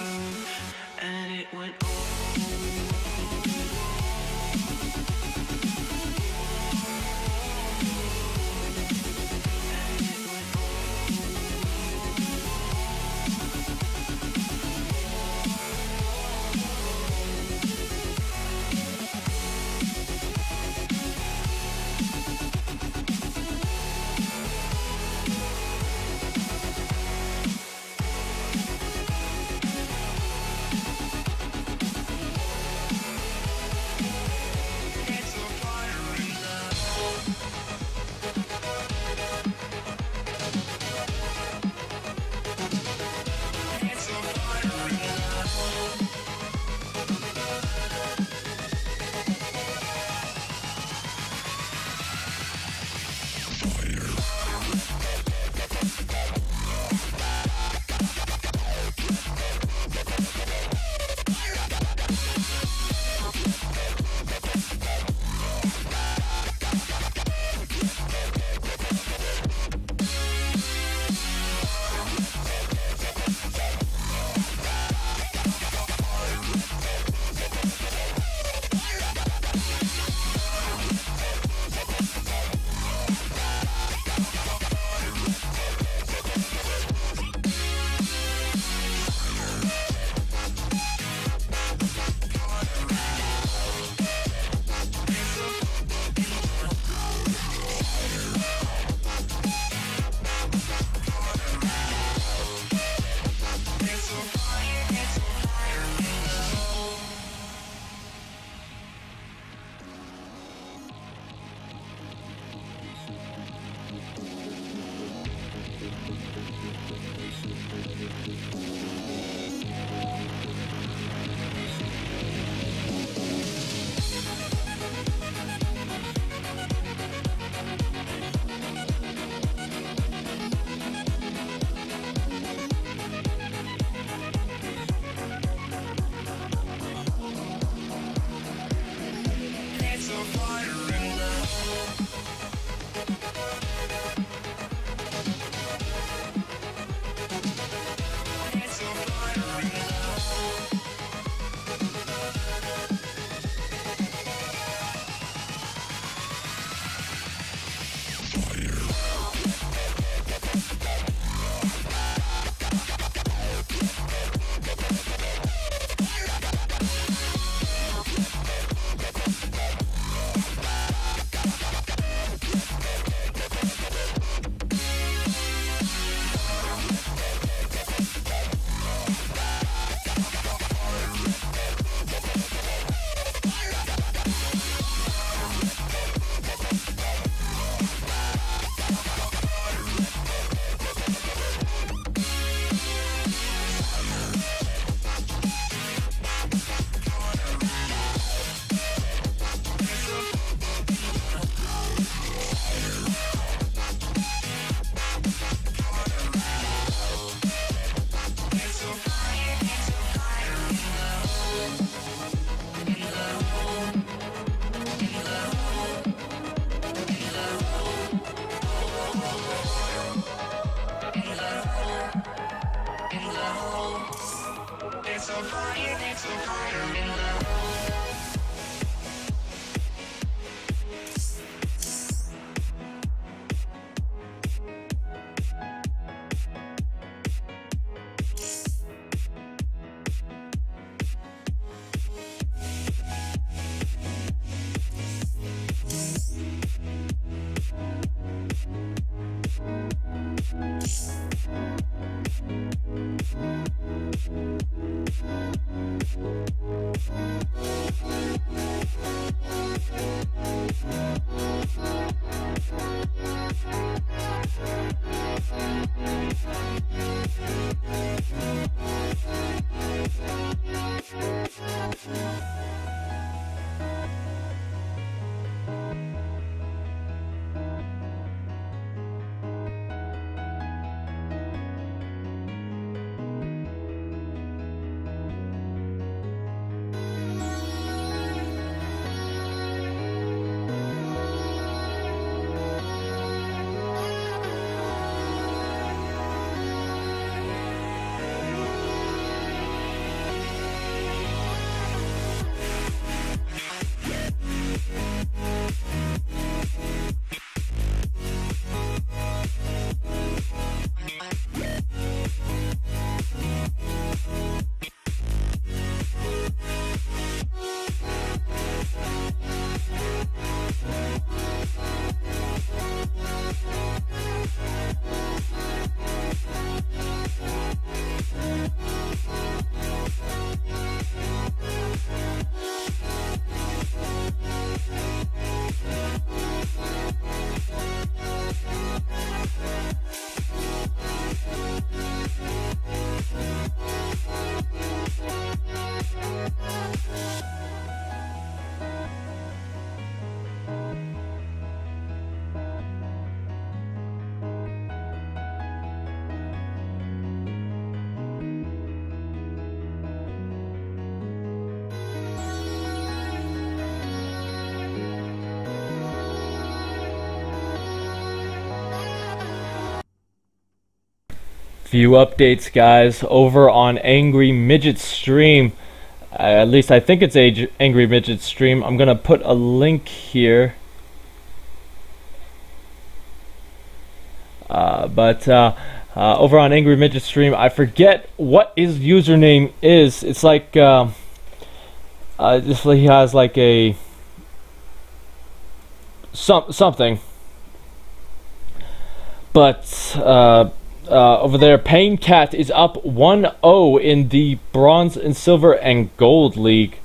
D: and it went
A: Few updates, guys, over on Angry Midget stream. At least I think it's Angry Midget stream. I'm gonna put a link here. Over on Angry Midget stream, I forget what his username is. It's like just he has like a something. But over there, Pain Cat is up 1-0 in the Bronze and Silver and Gold League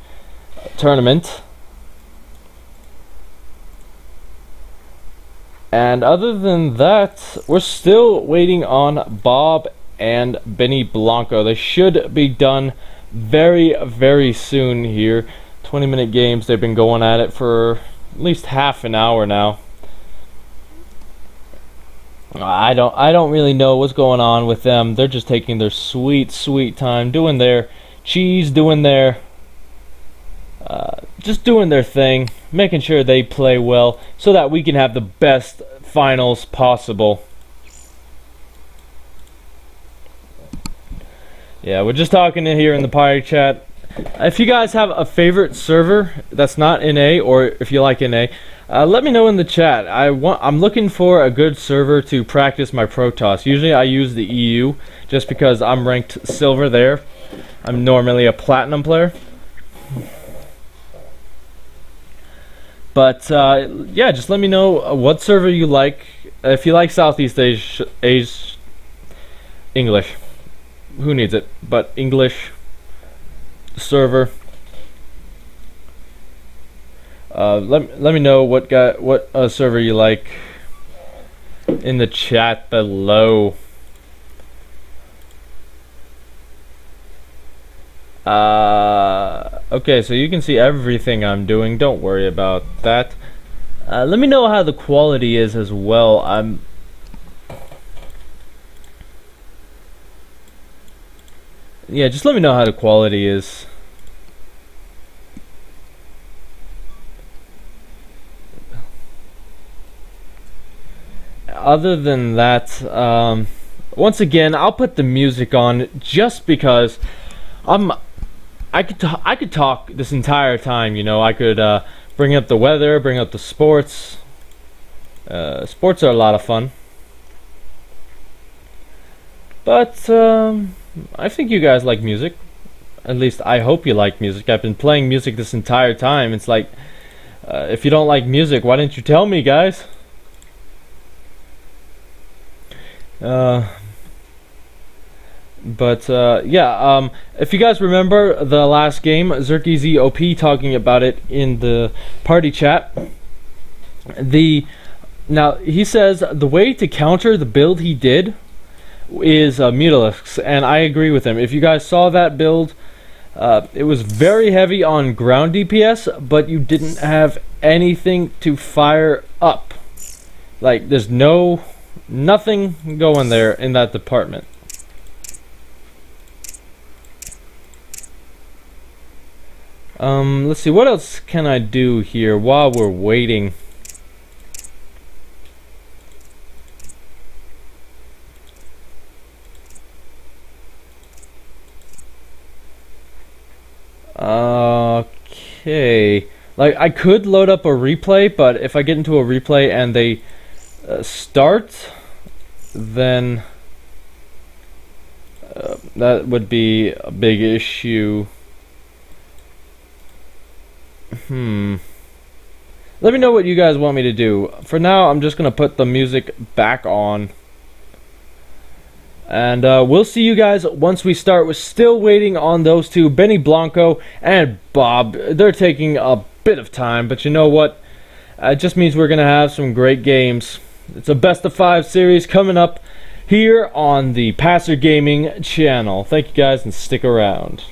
A: tournament. And other than that, we're still waiting on Bob and Benny Blanco. They should be done very, very soon here. 20-minute games. They've been going at it for at least half an hour now. I don't really know what's going on with them. They're just taking their sweet time, doing their cheese, just doing their thing, making sure they play well so that we can have the best finals possible. Yeah, we're just talking in here in the party chat. If you guys have a favorite server that's not NA, or if you like NA, let me know in the chat. I'm looking for a good server to practice my Protoss. Usually I use the EU just because I'm ranked silver there. I'm normally a platinum player. But yeah, just let me know what server you like. If you like Southeast Asia, English. Who needs it? But English server. Let me know what server you like in the chat below. Okay, so you can see everything I'm doing. Don't worry about that. Let me know how the quality is as well. Yeah, just let me know how the quality is. Other than that, once again, I'll put the music on just because I could talk this entire time. You know, I could bring up the weather, bring up the sports. Sports are a lot of fun, but I think you guys like music. At least I hope you like music. I've been playing music this entire time. It's like, if you don't like music, why didn't you tell me, guys? Yeah, if you guys remember the last game, Zerky OP talking about it in the party chat. Now he says the way to counter the build he did is Mutalisks, and I agree with him. If you guys saw that build, it was very heavy on ground DPS, but you didn't have anything to fire up. Like, there's nothing going there in that department. Let's see, what else can I do here while we're waiting? Okay, like, I could load up a replay, but if I get into a replay and they start, then that would be a big issue. Let me know what you guys want me to do. For now, I'm just gonna put the music back on, and we'll see you guys once we start. We're still waiting on those two, Benny Blanco and Bob. They're taking a bit of time, but you know what? It just means we're gonna have some great games. It's a best of 5 series coming up here on the Passer Gaming channel. Thank you guys, and stick around.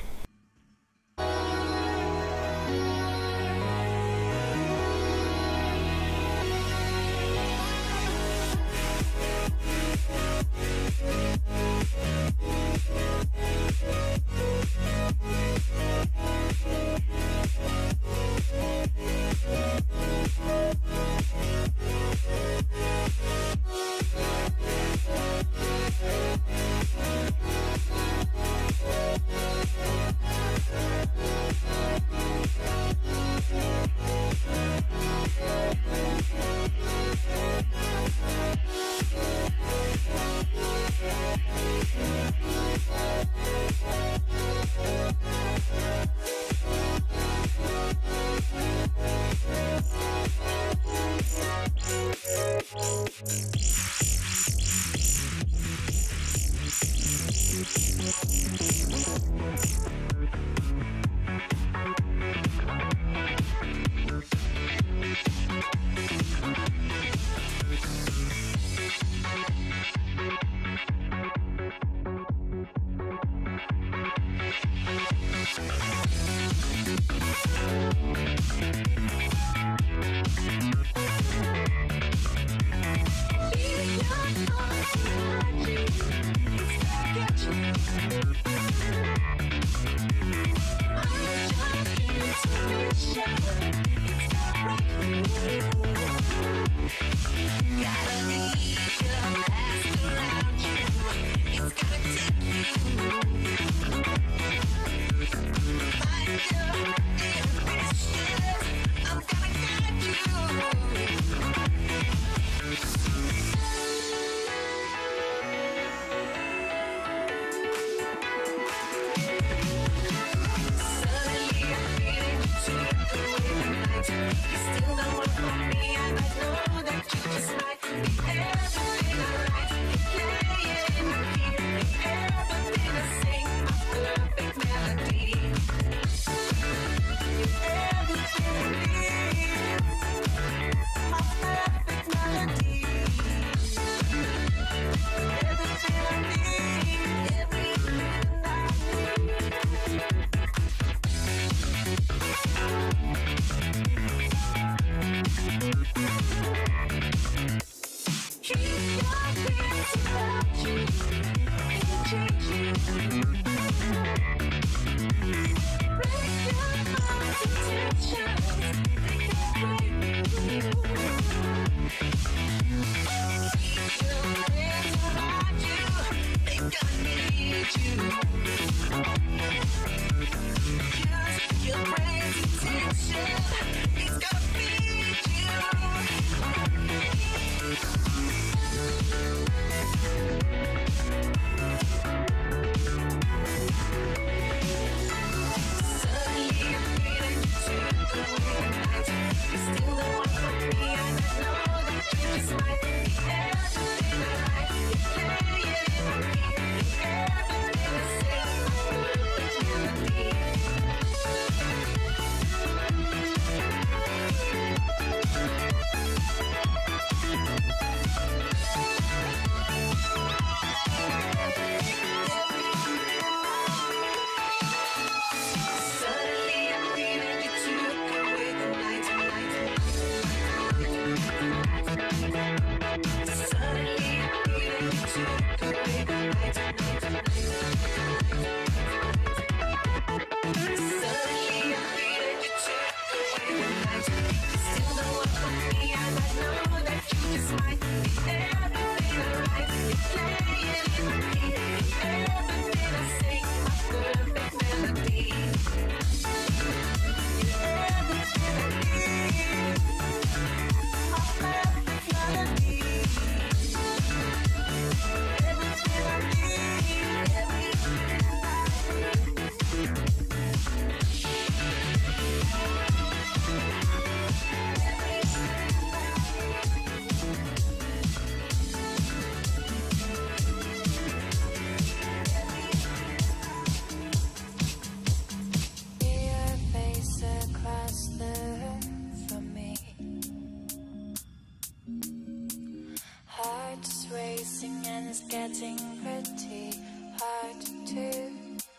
B: Heart's racing and it's getting pretty hard to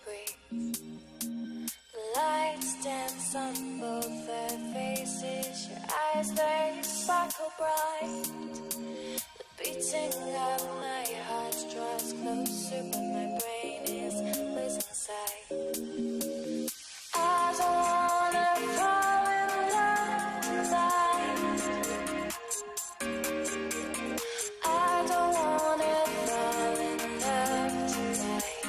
B: breathe. The lights dance on both their faces. Your eyes, they sparkle bright. The beating of my heart draws closer, but my brain is losing sight. I don't wanna fall in love tonight. I don't wanna fall in love tonight.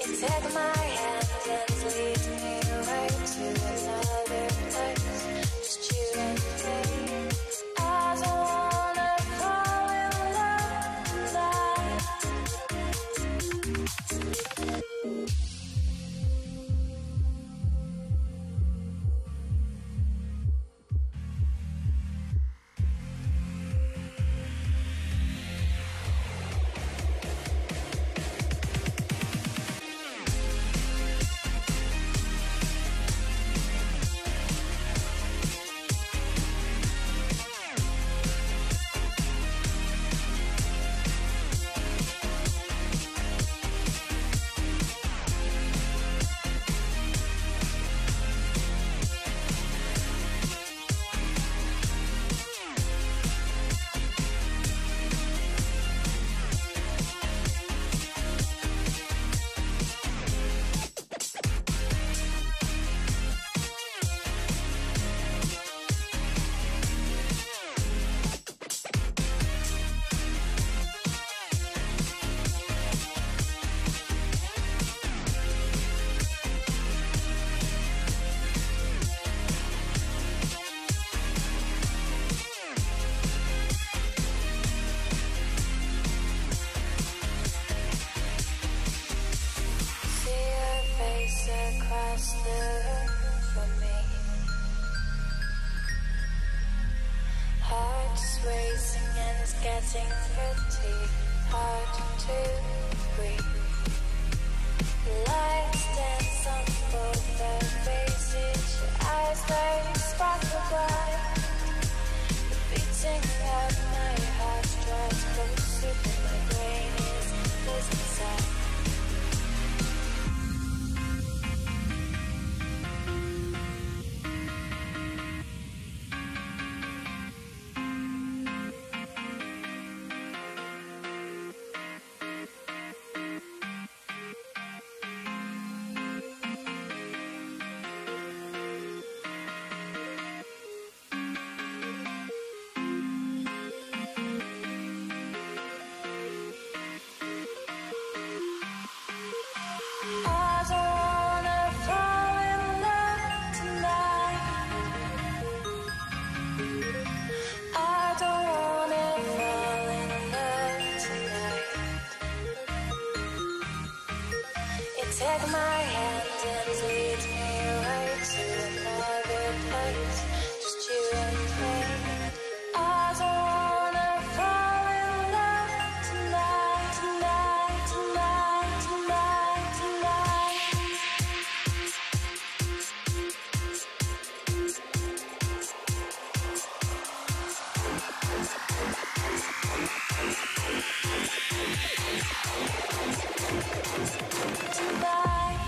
B: You take my hand and lead me away to another place, just you and me. I don't wanna fall in love tonight. Across the room from me, heart's racing and it's getting pretty hard to breathe. Lights dance on both their faces. Your eyes, they sparkle bright. The beating of my heart draws closer, but my brain is losing sight. Take my hand and lead me right to another place. Just you and me. I don't wanna fall in love tonight, tonight, tonight, tonight, tonight. Tonight.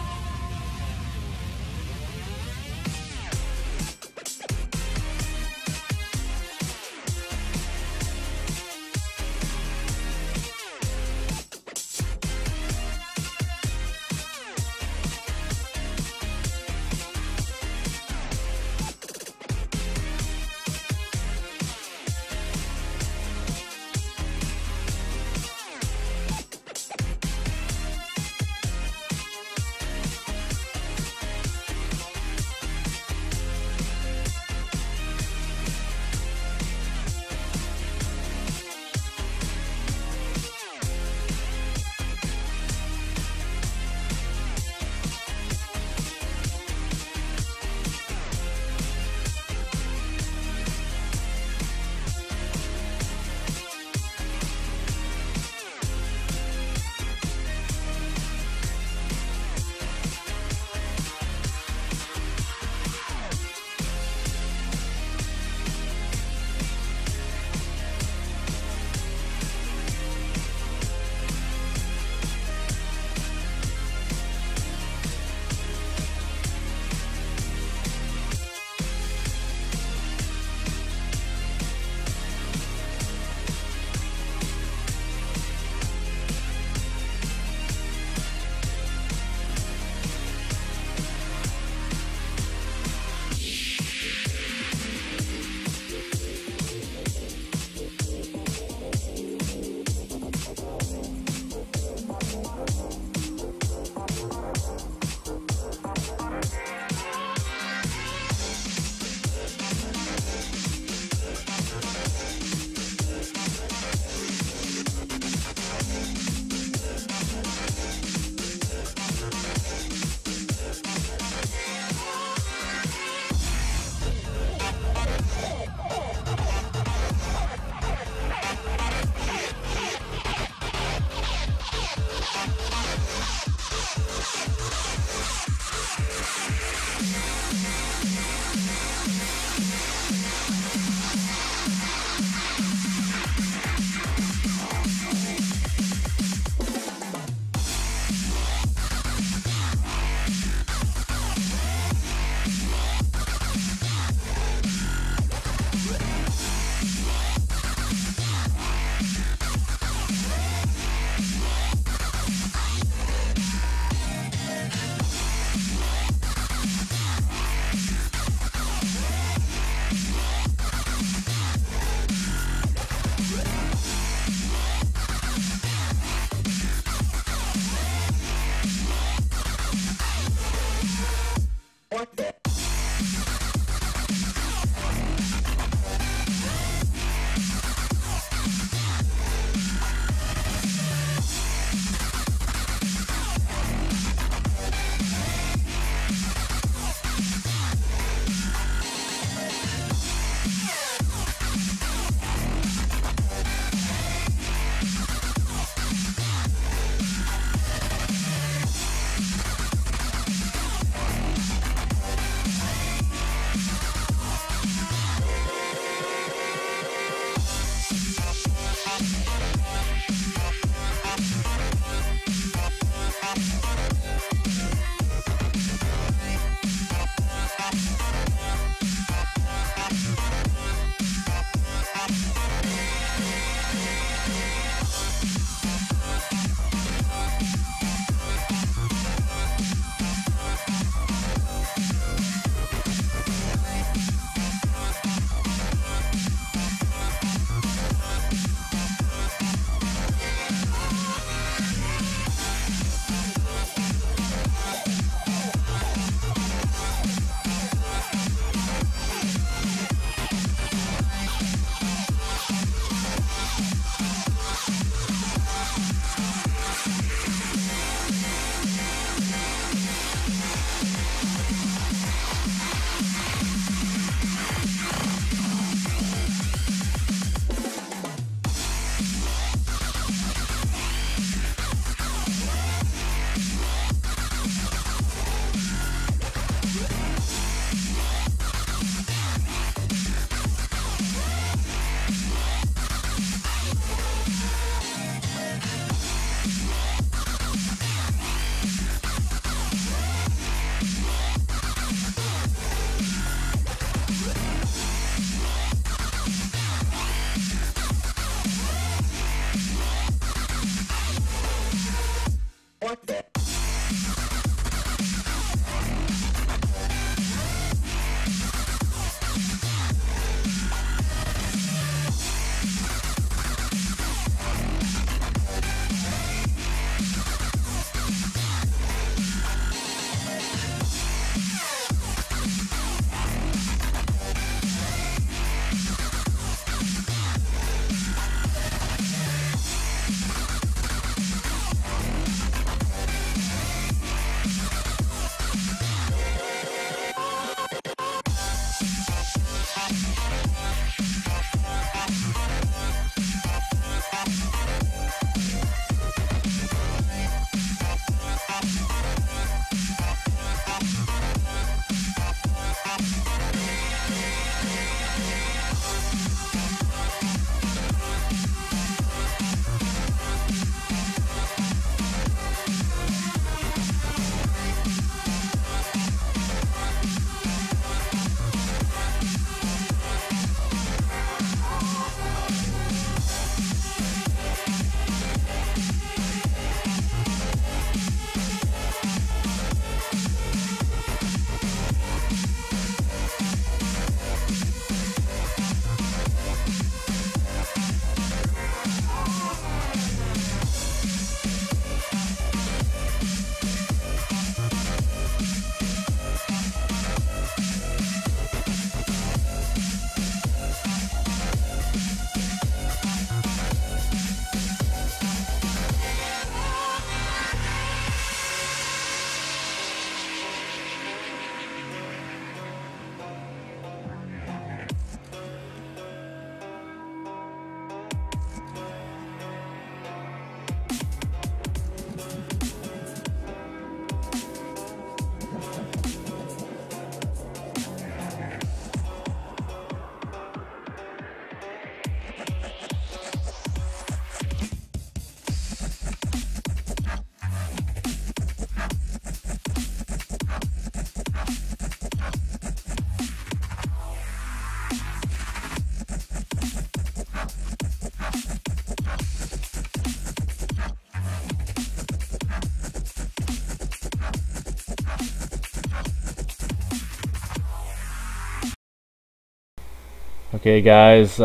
A: Okay, guys,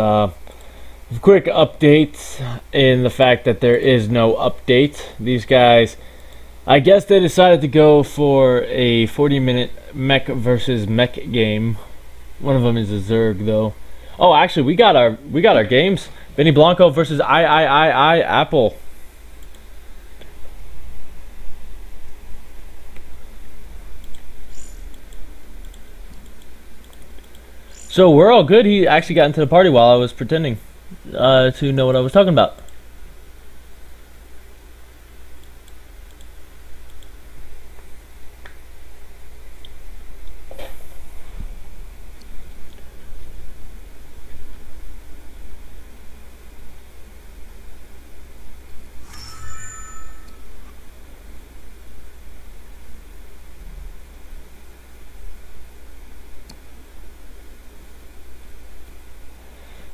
A: quick update in the fact that there is no update. These guys, I guess they decided to go for a 40-minute mech versus mech game. One of them is a Zerg, though. Oh, actually, we got our games. Benny Blanco versus I Apple. So we're all good. He actually got into the party while I was pretending to know what I was talking about.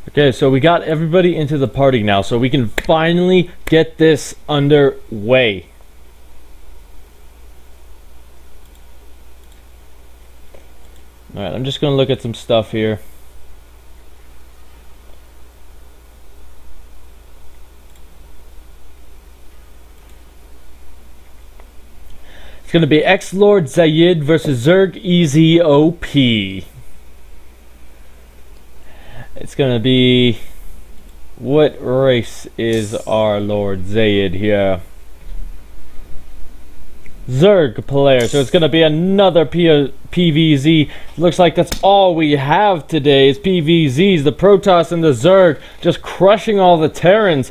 A: Okay, so we got everybody into the party now, so we can finally get this underway. Alright, I'm just going to look at some stuff here. It's going to be X-Lord Zayid versus Zerg EZOP. It's gonna be, what race is our Lord Zayid here? Zerg player, so it's gonna be another PVZ. Looks like that's all we have today is PVZs, the Protoss and the Zerg, just crushing all the Terrans.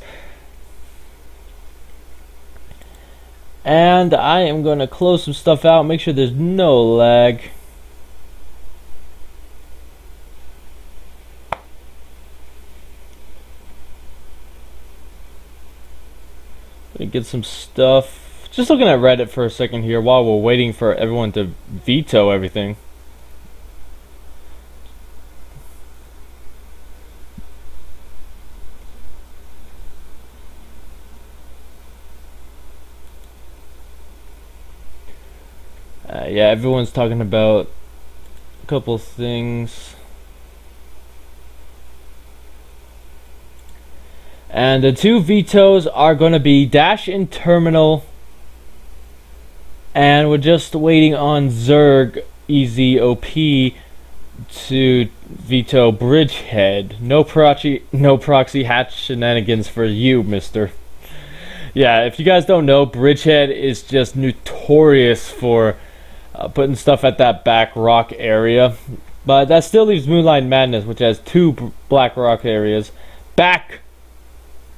A: And I am gonna close some stuff out, make sure there's no lag. Get some stuff. Just looking at Reddit for a second here while we're waiting for everyone to veto everything. Yeah, everyone's talking about a couple things. And the two vetoes are going to be Dash and Terminal. And we're just waiting on Zerg EZOP to veto Bridgehead. No proxy hatch shenanigans for you, mister. Yeah, if you guys don't know, Bridgehead is just notorious for putting stuff at that back rock area. But that still leaves Moonlight Madness, which has two black rock areas. Back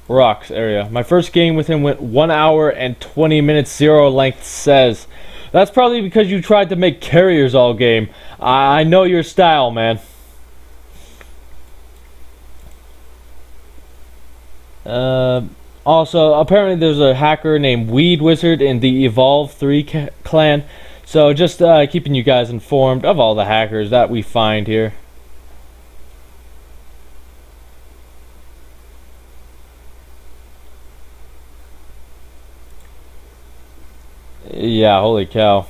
A: rocks area. My first game with him went 1 hour and 20 minutes, zero length says. That's probably because you tried to make carriers all game. I know your style, man. Also, apparently there's a hacker named Weed Wizard in the Evolve 3 clan. So just keeping you guys informed of all the hackers that we find here. Yeah, holy cow.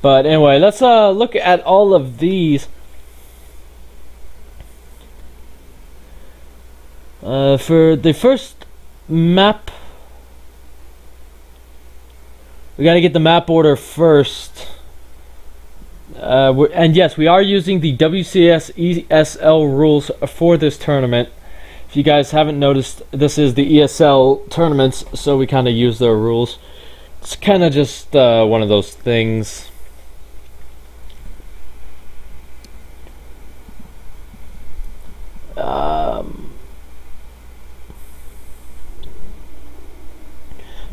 A: But anyway, let's look at all of these. For the first map, we gotta get the map order first. And yes, we are using the WCS ESL rules for this tournament. If you guys haven't noticed, this is the ESL tournaments, so we kind of use their rules. It's kind of just one of those things.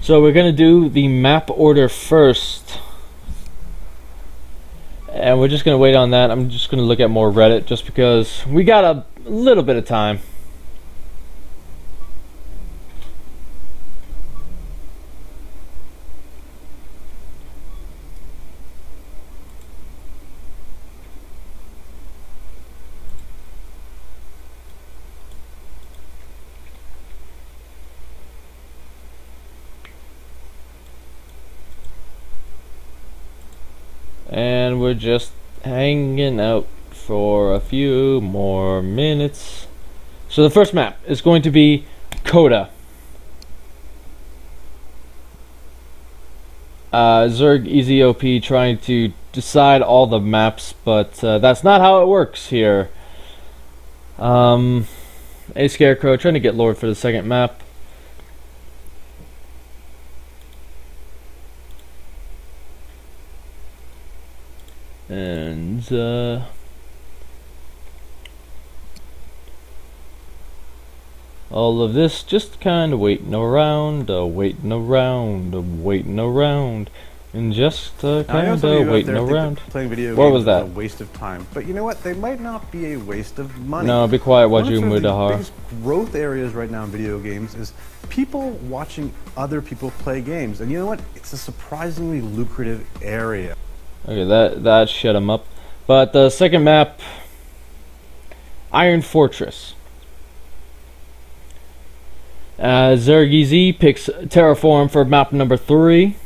A: So we're going to do the map order first. And we're just going to wait on that. I'm just going to look at more Reddit just because we got a little bit of time. And we're just hanging out for a few more minutes. So the first map is going to be Coda. Zerg Easy OP trying to decide all the maps, but that's not how it works here. A Scarecrow trying to get Lord for the second map. And all of this just kind of waiting around, waiting around, and just kind of waiting around.
E: Playing video
A: What
E: games
A: was that?
E: is a waste of time, but you know what? They might not be a waste of money.
A: No, be quiet,
E: One of
A: Waju
E: sort of the
A: Mudahar.
E: biggest growth areas right now in video games is people watching other people play games, and you know what? It's a surprisingly lucrative area.
A: Okay, that shut him up. But the second map, Iron Fortress. Zerg EZ picks Terraform for map number 3.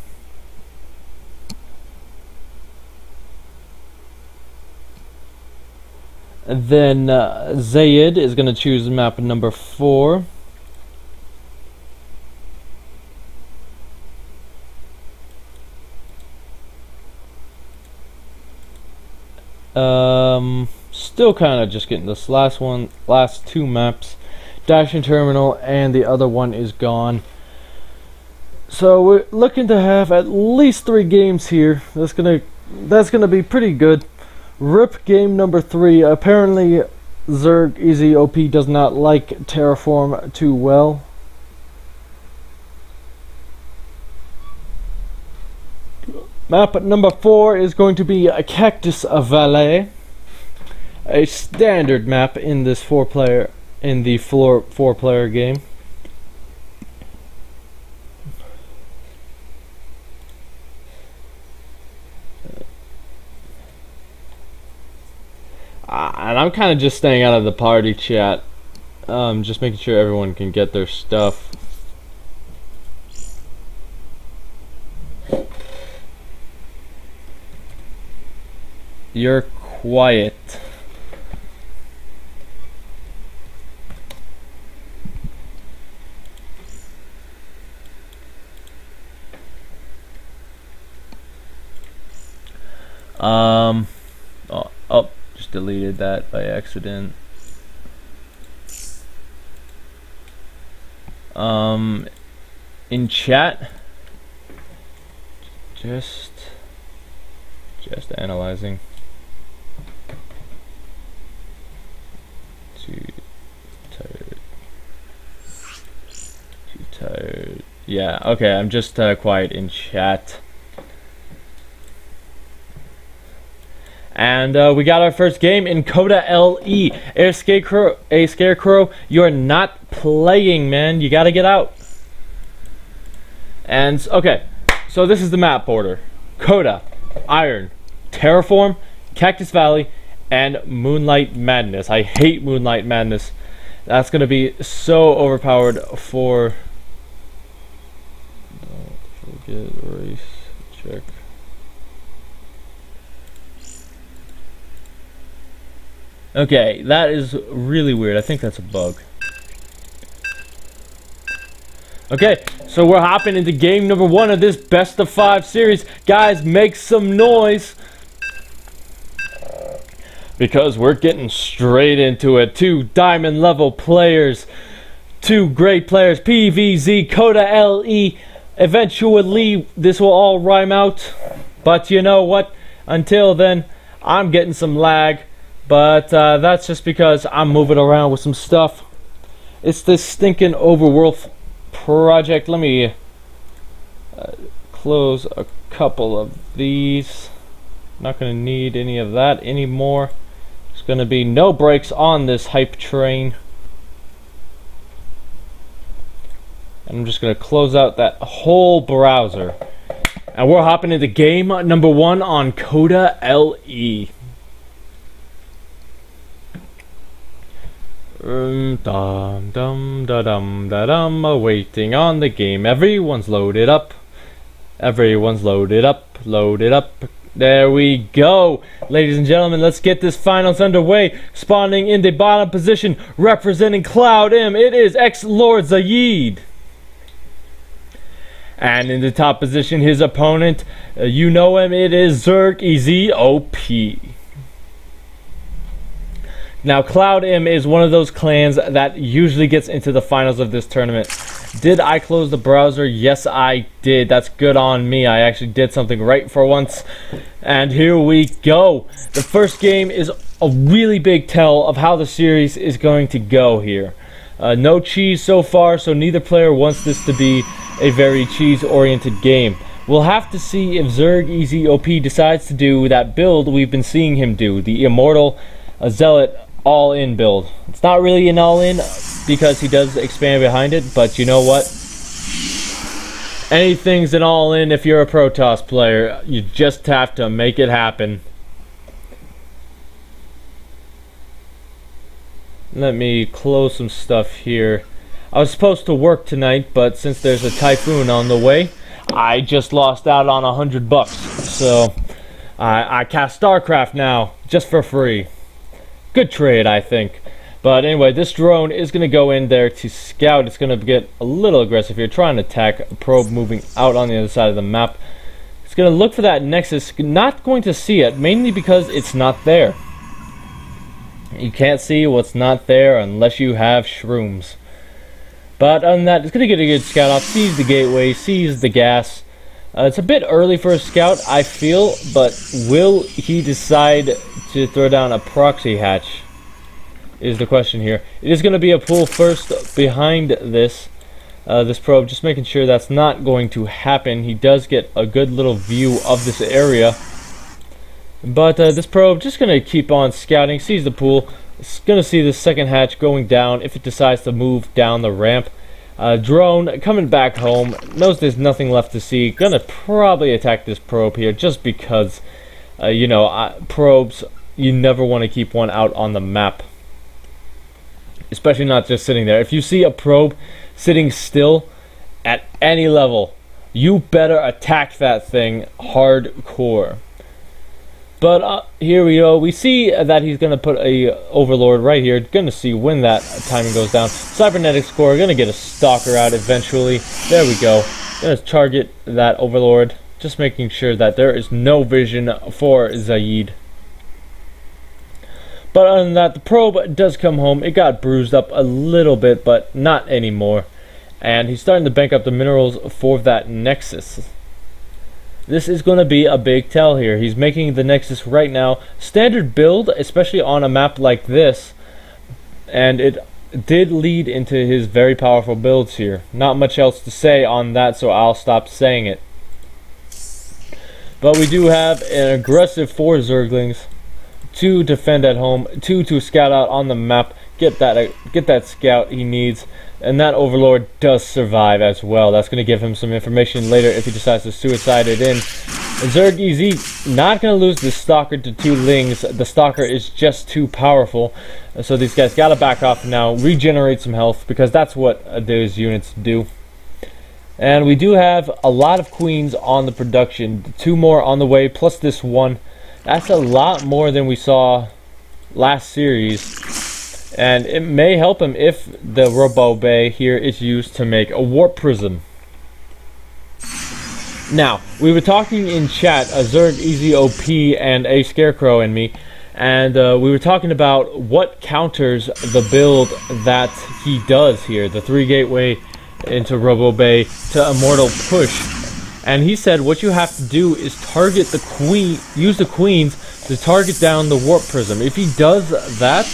A: And then Zayed is going to choose map number 4. Still kind of just getting this last two maps. Dashing Terminal and the other one is gone. So we're looking to have at least 3 games here. That's gonna be pretty good. RIP game number 3. Apparently Zerg Easy OP does not like Terraform too well. Map number 4 is going to be a Cactus Valley, a standard map in this 4-player game. And I'm kind of just staying out of the party chat, just making sure everyone can get their stuff. You're quiet. Oh, just deleted that by accident. In chat, just analyzing. Too tired. Yeah, okay, I'm just quiet in chat. And we got our first game in Coda LE. A Scarecrow, you're not playing, man. You gotta get out. And, okay, so this is the map order. Coda, Iron, Terraform, Cactus Valley, and Moonlight Madness. I hate Moonlight Madness. That's gonna be so overpowered for... Don't forget race check. Okay, that is really weird. I think that's a bug. Okay, so we're hopping into game number 1 of this best of 5 series. Guys, make some noise, because we're getting straight into it. 2 diamond level players, 2 great players, PVZ, Coda LE. Eventually, this will all rhyme out. But you know what? Until then, I'm getting some lag. But that's just because I'm moving around with some stuff. It's this stinking overworld project. Let me close a couple of these. Not going to need any of that anymore. There's going to be no brakes on this hype train. And I'm just going to close out that whole browser. And we're hopping into game number 1 on Coda LE. Waiting on the game. Everyone's loaded up. Everyone's loaded up. Loaded up. There we go. Ladies and gentlemen, let's get this finals underway. Spawning in the bottom position, representing Cloud M, it is ex-Lord Zaid. And in the top position, his opponent, you know him, it is Zerg EZOP. Now, Cloud M is one of those clans that usually gets into the finals of this tournament. Did I close the browser? Yes, I did. That's good on me. I actually did something right for once. And here we go. The first game is a really big tell of how the series is going to go here. No cheese so far, so neither player wants this to be a very cheese-oriented game. We'll have to see if Zerg EZOP decides to do that build we've been seeing him do, the Immortal Zealot all-in build. It's not really an all-in because he does expand behind it, but you know what? Anything's an all-in if you're a Protoss player. You just have to make it happen. Let me close some stuff here. I was supposed to work tonight, but since there's a typhoon on the way, I just lost out on $100. So I cast StarCraft now, just for free. Good trade, I think. But anyway, this drone is going to go in there to scout. It's going to get a little aggressive here, trying to attack a probe moving out on the other side of the map. It's going to look for that nexus, not going to see it, mainly because it's not there. You can't see what's not there unless you have shrooms. But other than that, it's going to get a good scout off, sees the gateway, sees the gas. It's a bit early for a scout, I feel, but will he decide to throw down a proxy hatch is the question here. It is going to be a pull first behind this probe, just making sure that's not going to happen. He does get a good little view of this area. But this probe just going to keep on scouting, sees the pool. It's going to see the second hatch going down if it decides to move down the ramp. Drone coming back home, knows there's nothing left to see. Gonna probably attack this probe here just because, you know, probes, you never want to keep one out on the map. Especially not just sitting there. If you see a probe sitting still at any level, you better attack that thing hardcore. But here we go. We see that he's going to put a Overlord right here. Going to see when that timing goes down. Cybernetics core. Going to get a Stalker out eventually. There we go. Going to target that Overlord. Just making sure that there is no vision for Zaid. But other than that, the probe does come home. It got bruised up a little bit, but not anymore. And he's starting to bank up the minerals for that Nexus. This is going to be a big tell here. He's making the Nexus right now. Standard build, especially on a map like this. And it did lead into his very powerful builds here. Not much else to say on that, so I'll stop saying it. But we do have an aggressive 4 Zerglings. 2 defend at home, 2 to scout out on the map. Get that scout he needs. And that Overlord does survive as well. That's going to give him some information later if he decides to suicide it in. And Zerg EZ not going to lose the Stalker to 2 Lings. The Stalker is just too powerful. So these guys got to back off now, regenerate some health, because that's what those units do. And we do have a lot of Queens on the production. 2 more on the way, plus this one. That's a lot more than we saw last series. And it may help him if the Robo Bay here is used to make a Warp Prism. Now, we were talking in chat, a Zerg EZOP and a Scarecrow and me, and we were talking about what counters the build that he does here, the 3 gateway into Robo Bay to Immortal push. And he said what you have to do is target the queen, use the queens to target down the Warp Prism. If he does that,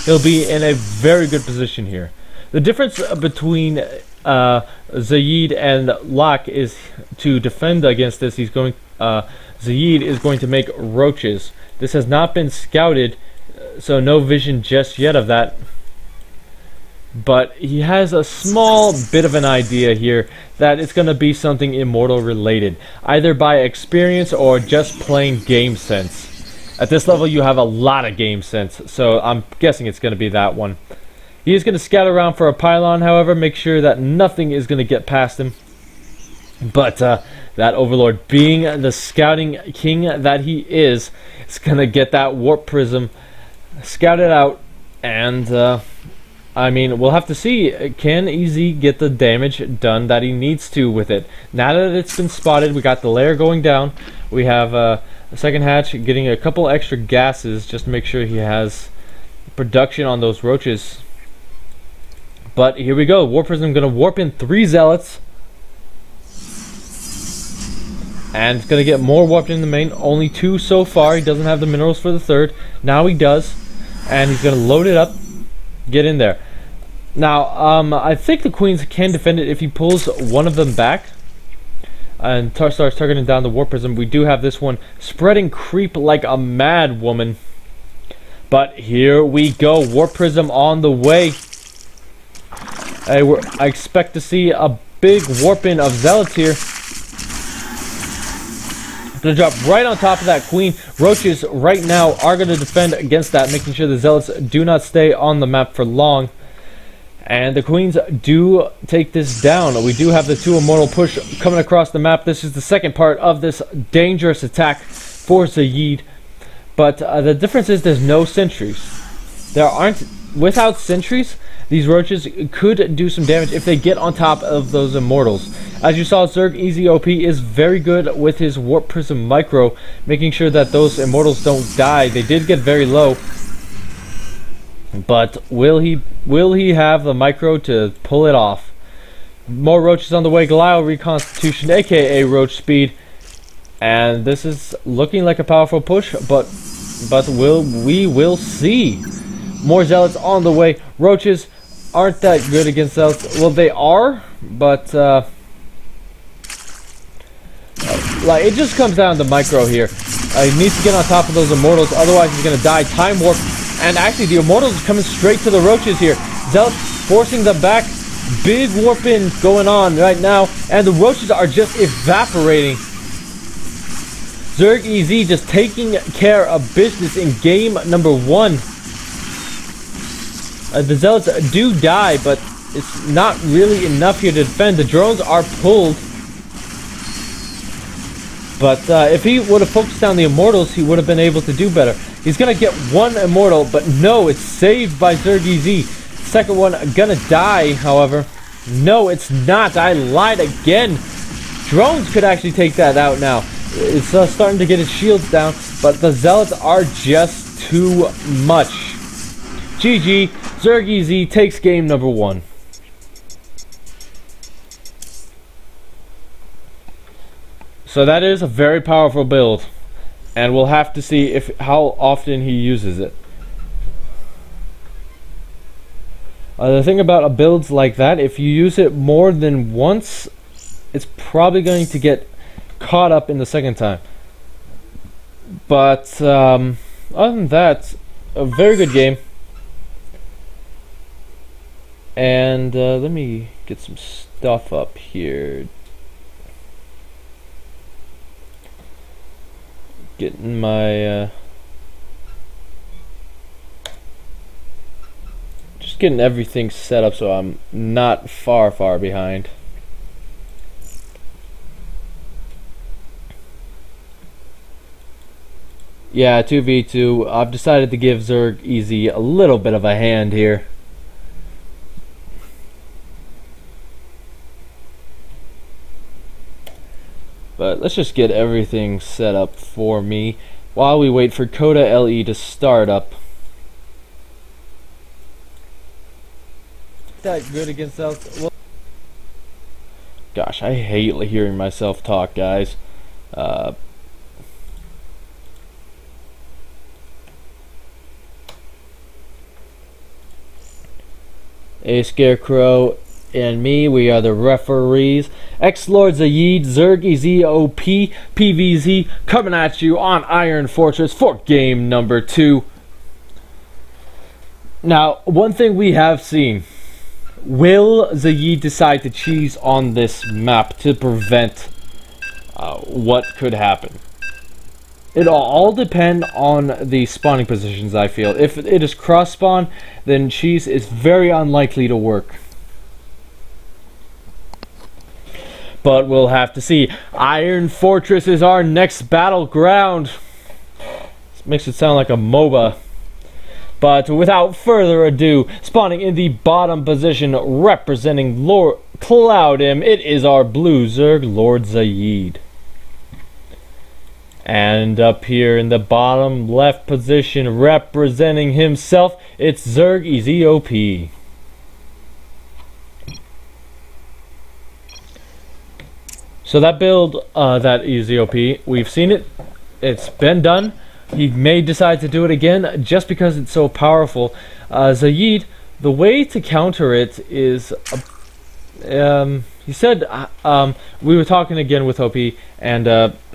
A: he'll be in a very good position here. The difference between Zaid and Locke is to defend against this. He's going. Zaid is going to make roaches. This has not been scouted, so no vision just yet of that. But he has a small bit of an idea here that it's going to be something Immortal related, either by experience or just plain game sense. At this level, you have a lot of game sense, so I'm guessing it's going to be that one. He is going to scout around for a pylon, however, make sure that nothing is going to get past him. But the that Overlord, being the scouting king that he is gonna get that Warp Prism scouted out, and I mean, we'll have to see, can EZ get the damage done that he needs to with it. Now that it's been spotted, we got the layer going down, we have a second hatch getting a couple extra gases just to make sure he has production on those roaches. But here we go, Warp Prism gonna warp in 3 zealots. And it's going to get more warped in the main. Only 2 so far. He doesn't have the minerals for the 3rd. Now he does. And he's going to load it up. Get in there. Now, I think the Queens can defend it if he pulls one of them back. And starts targeting down the Warp Prism. We do have this one spreading creep like a mad woman. But here we go. Warp Prism on the way. I expect to see a big warping of zealots here. Gonna drop right on top of that queen. Roaches right now are gonna defend against that, making sure the zealots do not stay on the map for long. And the queens do take this down. We do have the 2 immortal push coming across the map. This is the second part of this dangerous attack for Zaid. But the difference is there's no sentries. Without sentries, these roaches could do some damage if they get on top of those immortals. As you saw, Zerg EZOP is very good with his Warp Prism Micro, making sure that those immortals don't die. They did get very low, but will he have the Micro to pull it off? More roaches on the way. Glio Reconstitution, aka Roach Speed, and this is looking like a powerful push, but we will see. More zealots on the way. Roaches aren't that good against zealots. Well, they are, but like, it just comes down to Micro here. He needs to get on top of those immortals, otherwise he's gonna die. Time warp, and actually the immortals are coming straight to the roaches here. Zealots forcing them back. Big warping going on right now, and the roaches are just evaporating. Zerg EZ just taking care of business in game number 1. The zealots do die, but it's not really enough here to defend. The drones are pulled. But if he would have focused on the immortals, he would have been able to do better. He's going to get 1 immortal, but no, it's saved by Zerg EZ. Second one gonna die, however. No, it's not. I lied again. Drones could actually take that out now. It's starting to get its shields down, but the zealots are just too much. GG. Zerg EZ takes game number 1. So that is a very powerful build, and we'll have to see how often he uses it. The thing about builds like that, if you use it more than once, it's probably going to get caught up in the second time. But other than that, a very good game. And let me get some stuff up here. Getting my just getting everything set up so I'm not far behind. Yeah, 2v2. I've decided to give Zerg EZ a little bit of a hand here. But let's just get everything set up for me while we wait for Coda LE to start up. That good against us. Well, gosh, I hate hearing myself talk, guys. A Scarecrow and me, we are the referees. X-Lord Zaid, Zerg EZOP, PVZ, coming at you on Iron Fortress for game number 2. Now, one thing we have seen, will Zaid decide to cheese on this map to prevent what could happen? It'll all depend on the spawning positions, I feel. If it is cross spawn, then cheese is very unlikely to work. but we'll have to see. Iron Fortress is our next battleground. This makes it sound like a MOBA. But without further ado, spawning in the bottom position, representing Lord Cloudhim, it is our blue Zerg, Lord Zaid. And up here in the bottom left position, representing himself, it's Zerg EZOP. So that build, that EZOP, we've seen it. It's been done. He may decide to do it again just because it's so powerful. Zaid, the way to counter it is, he said, we were talking again with OP, and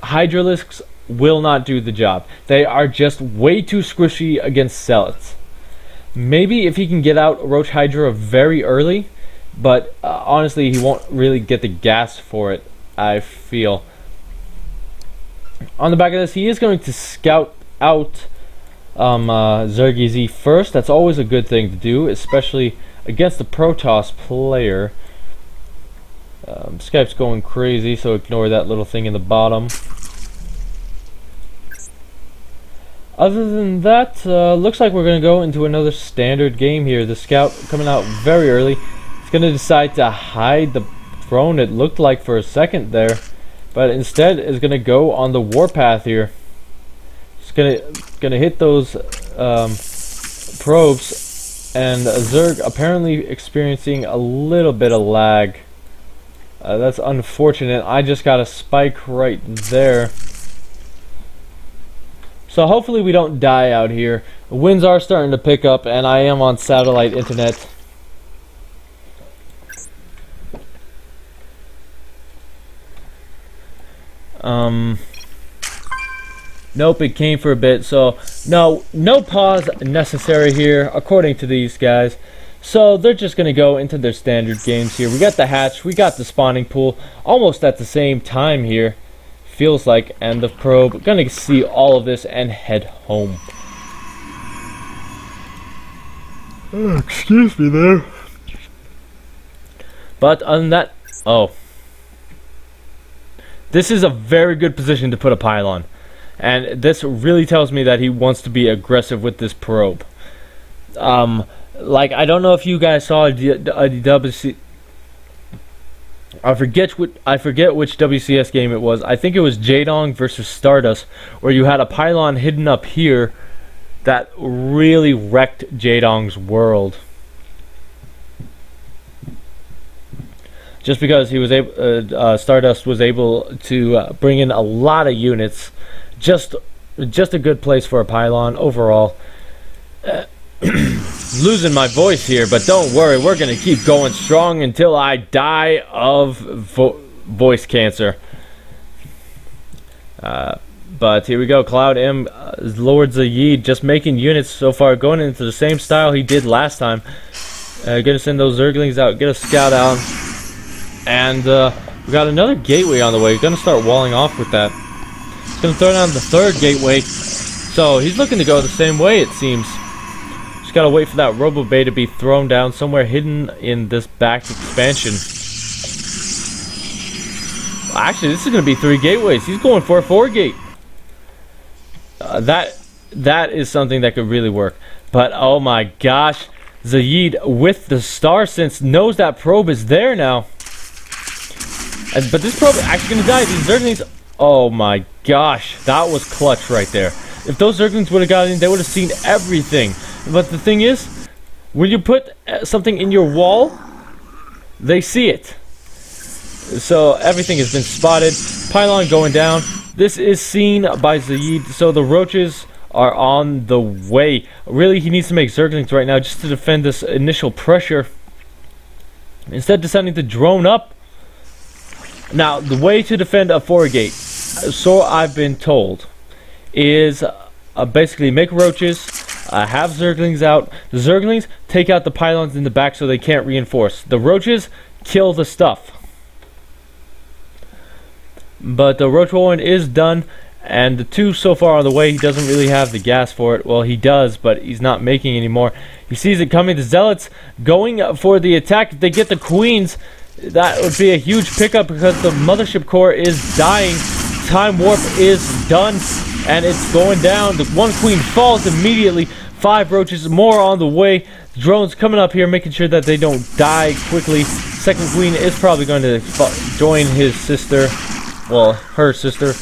A: Hydralisks will not do the job. They are just way too squishy against Zealots. Maybe if he can get out Roach Hydra very early, but honestly, he won't really get the gas for it, I feel. On the back of this, he is going to scout out Zerg EZ first. That's always a good thing to do, especially against the Protoss player. Skype's going crazy, so ignore that little thing in the bottom. Other than that, looks like we're going to go into another standard game here. The scout coming out very early. He's going to decide to hide the throne, it looked like for a second there, but instead is going to go on the warpath here. He's gonna hit those probes, and Zerg apparently experiencing a little bit of lag. That's unfortunate. I just got a spike right there. So hopefully we don't die out here. The winds are starting to pick up, and I am on satellite internet. Nope, it came for a bit, so no pause necessary here, according to these guys. So they're just going to go into their standard games here. We got the hatch, we got the spawning pool, almost at the same time here, feels like, and the probe. Going to see all of this and head home. Oh, excuse me there. But other than that, this is a very good position to put a pylon. And this really tells me that he wants to be aggressive with this probe. Like, I don't know if you guys saw a WC. I forget which WCS game it was. I think it was Jadong versus Stardust, where you had a pylon hidden up here that really wrecked Jadong's world. Just because he was able, Stardust was able to bring in a lot of units. Just a good place for a pylon overall. Losing my voice here, but don't worry, we're gonna keep going strong until I die of voice cancer. But here we go, Cloudhim, Lord Zaid, just making units so far, going into the same style he did last time. Gonna send those Zerglings out, get a scout out, and we got another gateway on the way. He's gonna start walling off with that. He's gonna throw down the third gateway, so he's looking to go the same way, it seems. Just gotta wait for that Robo Bay to be thrown down somewhere hidden in this back expansion. Actually, this is gonna be 3 gateways. He's going for a 4-gate. That is something that could really work. But oh my gosh, Zaid with the Star Sense knows that probe is there now. But this probe is actually gonna die. These Zerglings. Oh my gosh, that was clutch right there. If those Zerglings would have gotten in, they would have seen everything. But the thing is, when you put something in your wall, they see it. So everything has been spotted. Pylon going down. This is seen by Zaid, so the roaches are on the way. Really, he needs to make Zerglings right now just to defend this initial pressure. Instead of sending the drone up. Now, the way to defend a 4-gate, so I've been told, is basically make roaches, have Zerglings out. The Zerglings take out the pylons in the back so they can't reinforce. The roaches kill the stuff. But the roach one is done, and the 2 so far on the way. He doesn't really have the gas for it. Well, he does, but he's not making any more. He sees it coming. The Zealots going for the attack. They get the Queens. that would be a huge pickup because the mothership core is dying. Time warp is done, and it's going down. The one queen falls immediately. 5 roaches more on the way. The drones coming up here, making sure that they don't die quickly. Second queen is probably going to join his sister, well, her sister.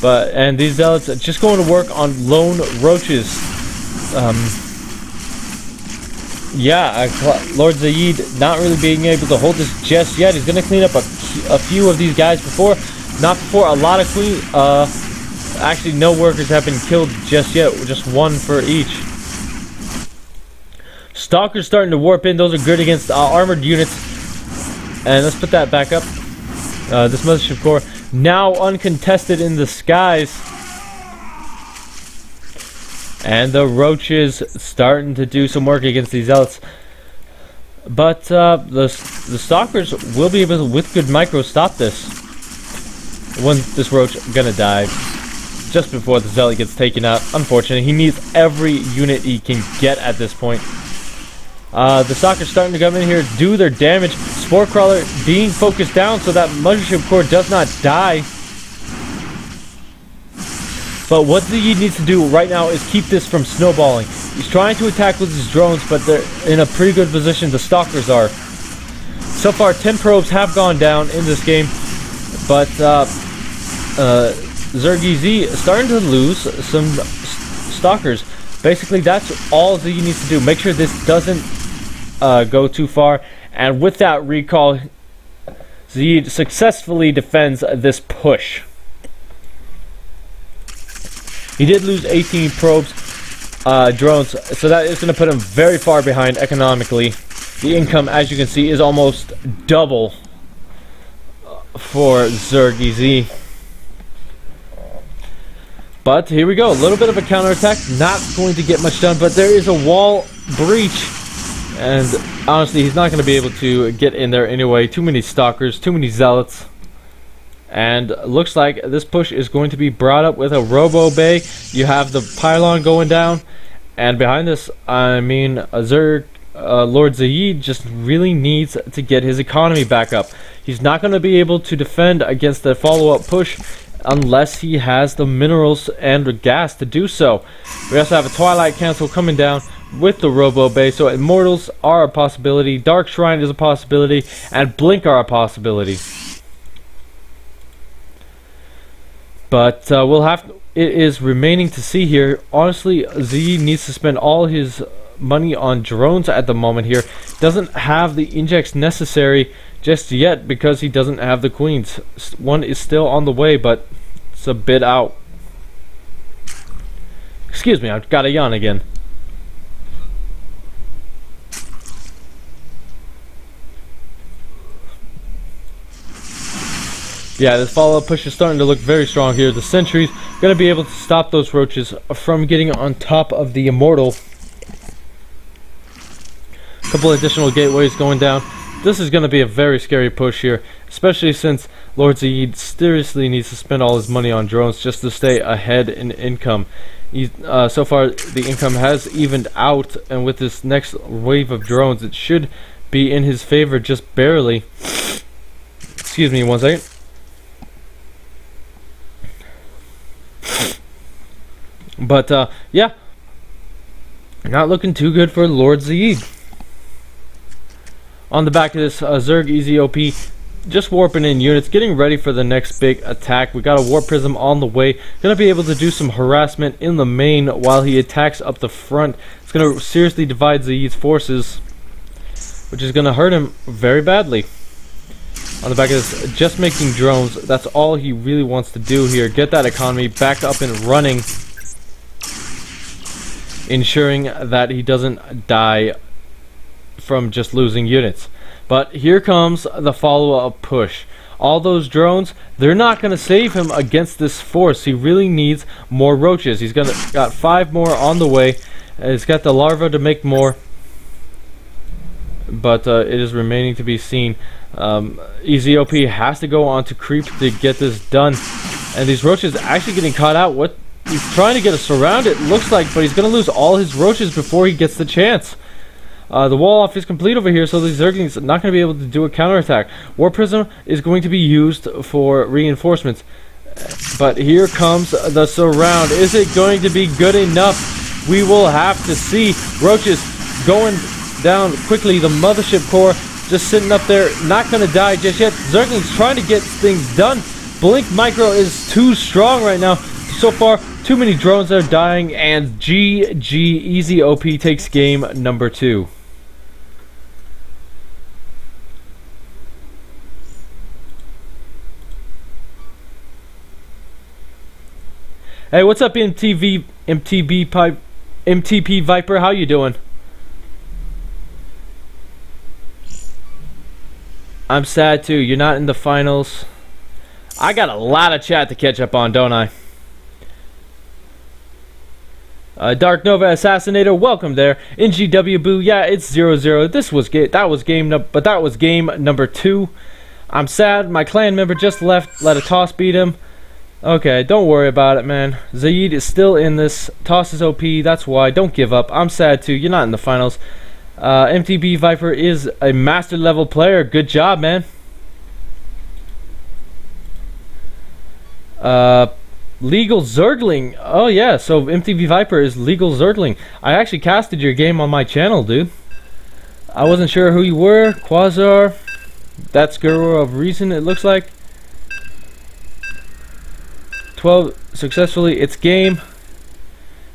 A: And these zealots are just going to work on lone roaches. Lord Zaid not really being able to hold this just yet. He's going to clean up a few of these guys not before a lot of queen. Actually, no workers have been killed just yet. Just 1 for each. Stalkers starting to warp in. Those are good against armored units. And let's put that back up. This mothership core now uncontested in the skies. And the roaches starting to do some work against these zealots. But the stalkers will be able to, with good micro, stop this. When this roach gonna die just before the zealot gets taken out. Unfortunately, he needs every unit he can get at this point. The stalkers starting to come in here, do their damage. Spore crawler being focused down so that mothership core does not die. But what Zaid needs to do right now is keep this from snowballing. He's trying to attack with his drones, but they're in a pretty good position. The stalkers are. So far, 10 probes have gone down in this game, but Zergy Z is starting to lose some stalkers. Basically, that's all Zaid needs to do. Make sure this doesn't go too far. And with that recall, Zaid successfully defends this push. He did lose 18 probes, drones, so that is going to put him very far behind economically. The income, as you can see, is almost double for Zergy Z. But here we go, a little bit of a counterattack. Not going to get much done, but there is a wall breach. And honestly, he's not going to be able to get in there anyway. Too many stalkers, too many zealots. And looks like this push is going to be brought up with a Robo Bay. You have the pylon going down. And behind this, I mean, Lord Zaid just really needs to get his economy back up. He's not going to be able to defend against the follow-up push unless he has the minerals and gas to do so. We also have a Twilight Cancel coming down with the Robo Bay, so Immortals are a possibility, Dark Shrine is a possibility, and Blink are a possibility. But it is remaining to see here. Honestly, Z needs to spend all his money on drones at the moment here. Doesn't have the injects necessary just yet because he doesn't have the queens. One is still on the way, but it's a bit out. Excuse me, I've got a yawn again. Yeah, this follow-up push is starting to look very strong here. The sentries going to be able to stop those roaches from getting on top of the Immortal. A couple additional gateways going down. This is going to be a very scary push here, especially since Lord Zaid seriously needs to spend all his money on drones just to stay ahead in income. So far, the income has evened out, and with this next wave of drones, it should be in his favor just barely. Excuse me 1 second. But, yeah, not looking too good for Lord Zaid. On the back of this, Zerg Easy OP, just warping in units, getting ready for the next big attack. We got a Warp Prism on the way. Gonna be able to do some harassment in the main while he attacks up the front. It's gonna seriously divide Zaid's forces, which is gonna hurt him very badly. On the back of this, just making drones. That's all he really wants to do here. Get that economy back up and running, ensuring that he doesn't die from just losing units. But here comes the follow-up push. All those drones, they're not going to save him against this force. He really needs more roaches. He's got 5 more on the way. He's got the larva to make more, but it is remaining to be seen. Easy OP has to go on to creep to get this done, and these roaches actually getting caught out. What he's trying to get us surrounded, looks like, but he's going to lose all his roaches before he gets the chance. The wall off is complete over here, so the Zerglings are not going to be able to do a counterattack. War Prism is going to be used for reinforcements. But here comes the surround. Is it going to be good enough? We will have to see. Roaches going down quickly. The mothership core just sitting up there, not going to die just yet. Zerglings trying to get things done. Blink Micro is too strong right now. So far, too many drones are dying, and GG Easy OP takes game number 2. Hey, what's up, MTP Viper? How you doing? I'm sad too. You're not in the finals. I got a lot of chat to catch up on, don't I? Dark Nova Assassinator, welcome there. NGW Boo, yeah, it's 0-0. That was game number 2. I'm sad. My clan member just left. Let a toss beat him. Okay, don't worry about it, man. Zaid is still in this. Toss is OP. That's why. Don't give up. I'm sad too. You're not in the finals. MTB Viper is a master level player. Good job, man. Legal Zergling. Oh yeah, so MTV Viper is Legal Zergling. I actually casted your game on my channel, dude. I wasn't sure who you were. Quasar. That's Guru of Reason, it looks like. 12 successfully. It's game.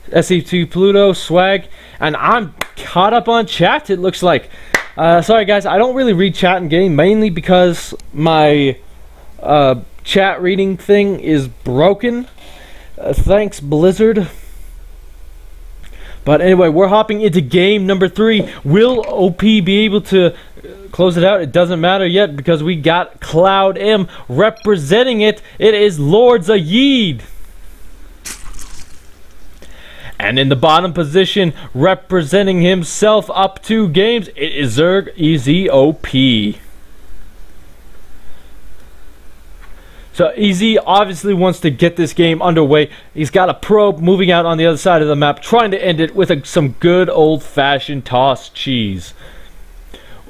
A: SC2 Pluto, Swag. And I'm caught up on chat, it looks like. Sorry guys, I don't really read chat in game, mainly because my chat reading thing is broken. Thanks, Blizzard. But anyway, we're hopping into game number 3. Will OP be able to close it out? It doesn't matter yet because we got Cloud M representing it. It is Lord Zaid. And in the bottom position, representing himself up 2 games, it is Zerg Easy OP. So Easy obviously wants to get this game underway. He's got a probe moving out on the other side of the map, trying to end it with some good old-fashioned toss cheese.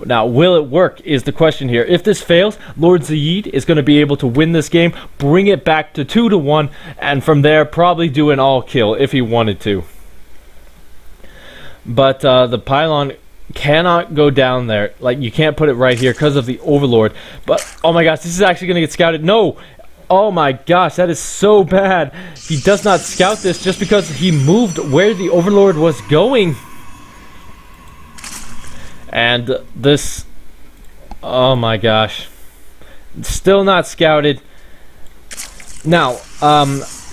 A: Now, will it work is the question here. If this fails, Lord Zaid is going to be able to win this game, bring it back to 2-1, and from there probably do an all-kill if he wanted to. But the pylon cannot go down there. Like, you can't put it right here because of the Overlord. But, oh my gosh, this is actually going to get scouted. No! Oh my gosh, that is so bad. He does not scout this just because he moved where the Overlord was going. And this, oh my gosh, still not scouted. Now,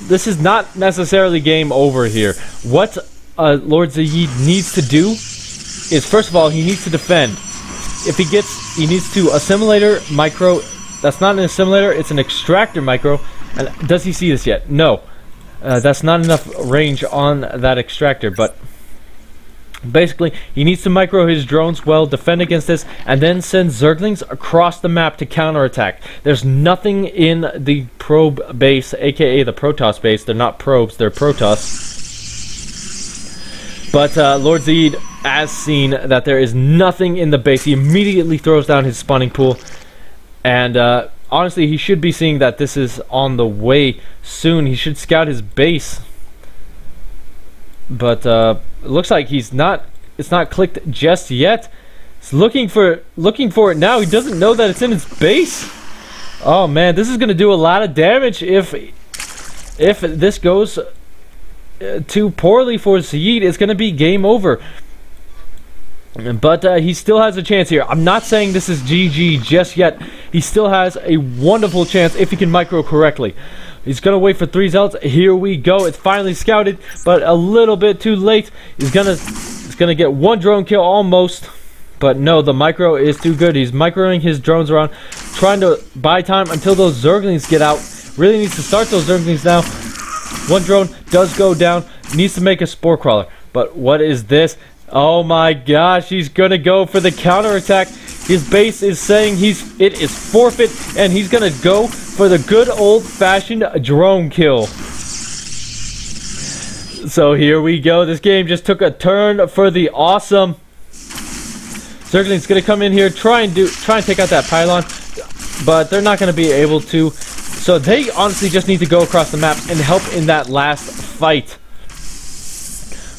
A: this is not necessarily game over here. What Lord Zaid needs to do is, first of all, he needs to defend. If he needs to assimilator micro. That's not an assimilator, it's an extractor micro. And does he see this yet? No. That's not enough range on that extractor, but basically, he needs to micro his drones well, defend against this, and then send Zerglings across the map to counterattack. There's nothing in the probe base, aka the Protoss base. They're not probes, they're Protoss. But Lord Zaid has seen that there is nothing in the base. He immediately throws down his spawning pool. And honestly, he should be seeing that this is on the way soon. He should scout his base. But it looks like he's not. It's not clicked just yet. He's looking for it now. He doesn't know that it's in his base. Oh man, this is gonna do a lot of damage if this goes too poorly for Zaid. It's gonna be game over. But he still has a chance here. I'm not saying this is GG just yet. He still has a wonderful chance if he can micro correctly. He's going to wait for 3 zealots. Here we go. It's finally scouted, but a little bit too late. He's gonna get 1 drone kill almost. But no, the micro is too good. He's microing his drones around, trying to buy time until those Zerglings get out. Really needs to start those Zerglings now. 1 drone does go down. Needs to make a Spore Crawler. But what is this? Oh my gosh, he's gonna go for the counterattack. His base is saying it is forfeit, and he's gonna go for the good old-fashioned drone kill. So here we go. This game just took a turn for the awesome. Zergling's gonna come in here, try and take out that pylon, but they're not gonna be able to. So they honestly just need to go across the map and help in that last fight.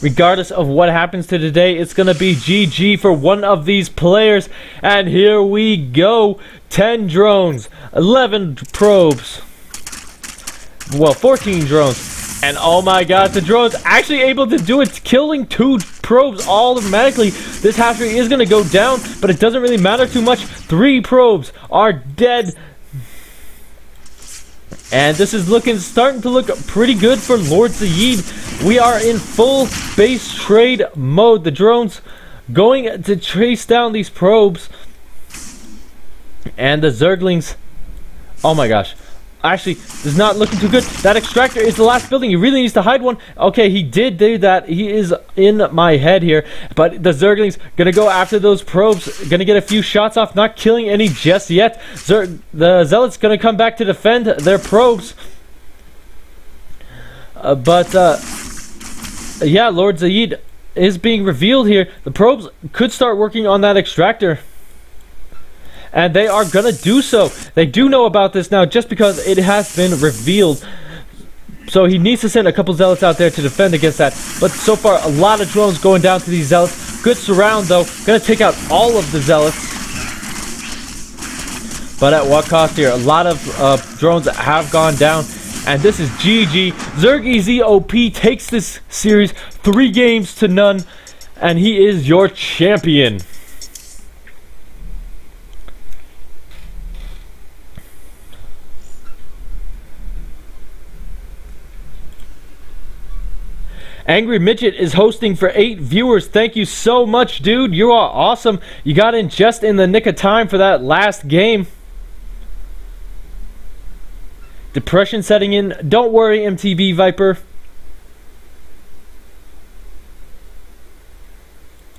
A: Regardless of what happens to today, it's gonna be GG for one of these players. And here we go. 10 drones, 11 probes. Well, 14 drones. And oh my god, the drone's actually able to do it, killing 2 probes automatically. This hatchery is going to go down, but it doesn't really matter too much. 3 probes are dead. And this is starting to look pretty good for Lord Saeed. We are in full base trade mode. The drone's going to chase down these probes. And the Zerglings, oh my gosh. Actually, this is not looking too good. That extractor is the last building. He really needs to hide one. Okay, he did do that. He is in my head here. But the Zerglings gonna go after those probes. Gonna get a few shots off. Not killing any just yet. The Zealots gonna come back to defend their probes. Yeah, Lord Saeed is being revealed here. The probes could start working on that extractor. And they are gonna do so. They do know about this now just because it has been revealed. So he needs to send a couple zealots out there to defend against that. But so far, a lot of drones going down to these zealots. Good surround though. Gonna take out all of the zealots. But at what cost here? A lot of drones have gone down. And this is GG. ZergEZOP takes this series 3 games to none. And he is your champion. Angry Midget is hosting for 8 viewers. Thank you so much, dude. You are awesome. You got in just in the nick of time for that last game. Depression setting in. Don't worry, MTV Viper.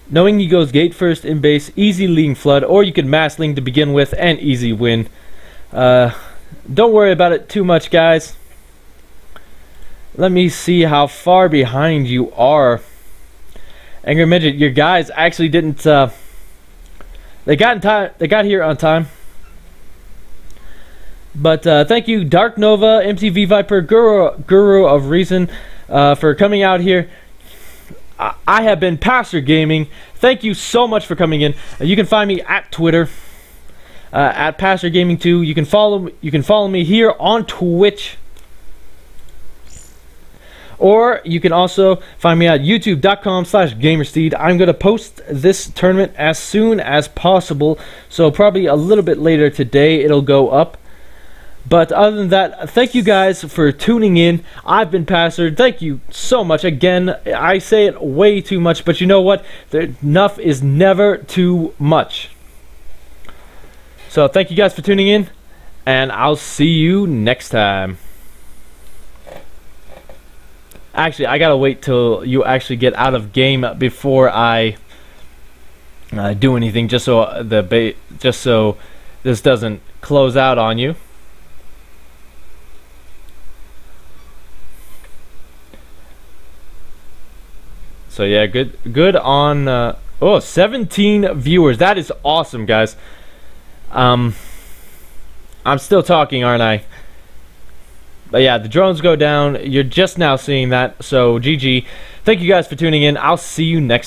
A: Knowing he goes gate first in base, easy leading flood, or you can mass link to begin with and easy win. Don't worry about it too much, guys. Let me see how far behind you are. Angry Midget, your guys actually didn't they got here on time. But thank you, Dark Nova, MTV Viper, Guru of Reason, for coming out here. I have been Pastor Gaming. Thank you so much for coming in. You can find me at Twitter at Pastor Gaming 2. You can follow me here on Twitch. Or you can also find me at youtube.com/gamersteed. I'm going to post this tournament as soon as possible. So probably a little bit later today it'll go up. But other than that, thank you guys for tuning in. I've been Pastor. Thank you so much. Again, I say it way too much, but you know what? Enough is never too much. So thank you guys for tuning in, and I'll see you next time. Actually, I gotta wait till you actually get out of game before I do anything, just so this doesn't close out on you. So yeah, good on. Oh, 17 viewers. That is awesome, guys. I'm still talking, aren't I? But yeah, the drones go down. You're just now seeing that. So GG. Thank you guys for tuning in. I'll see you next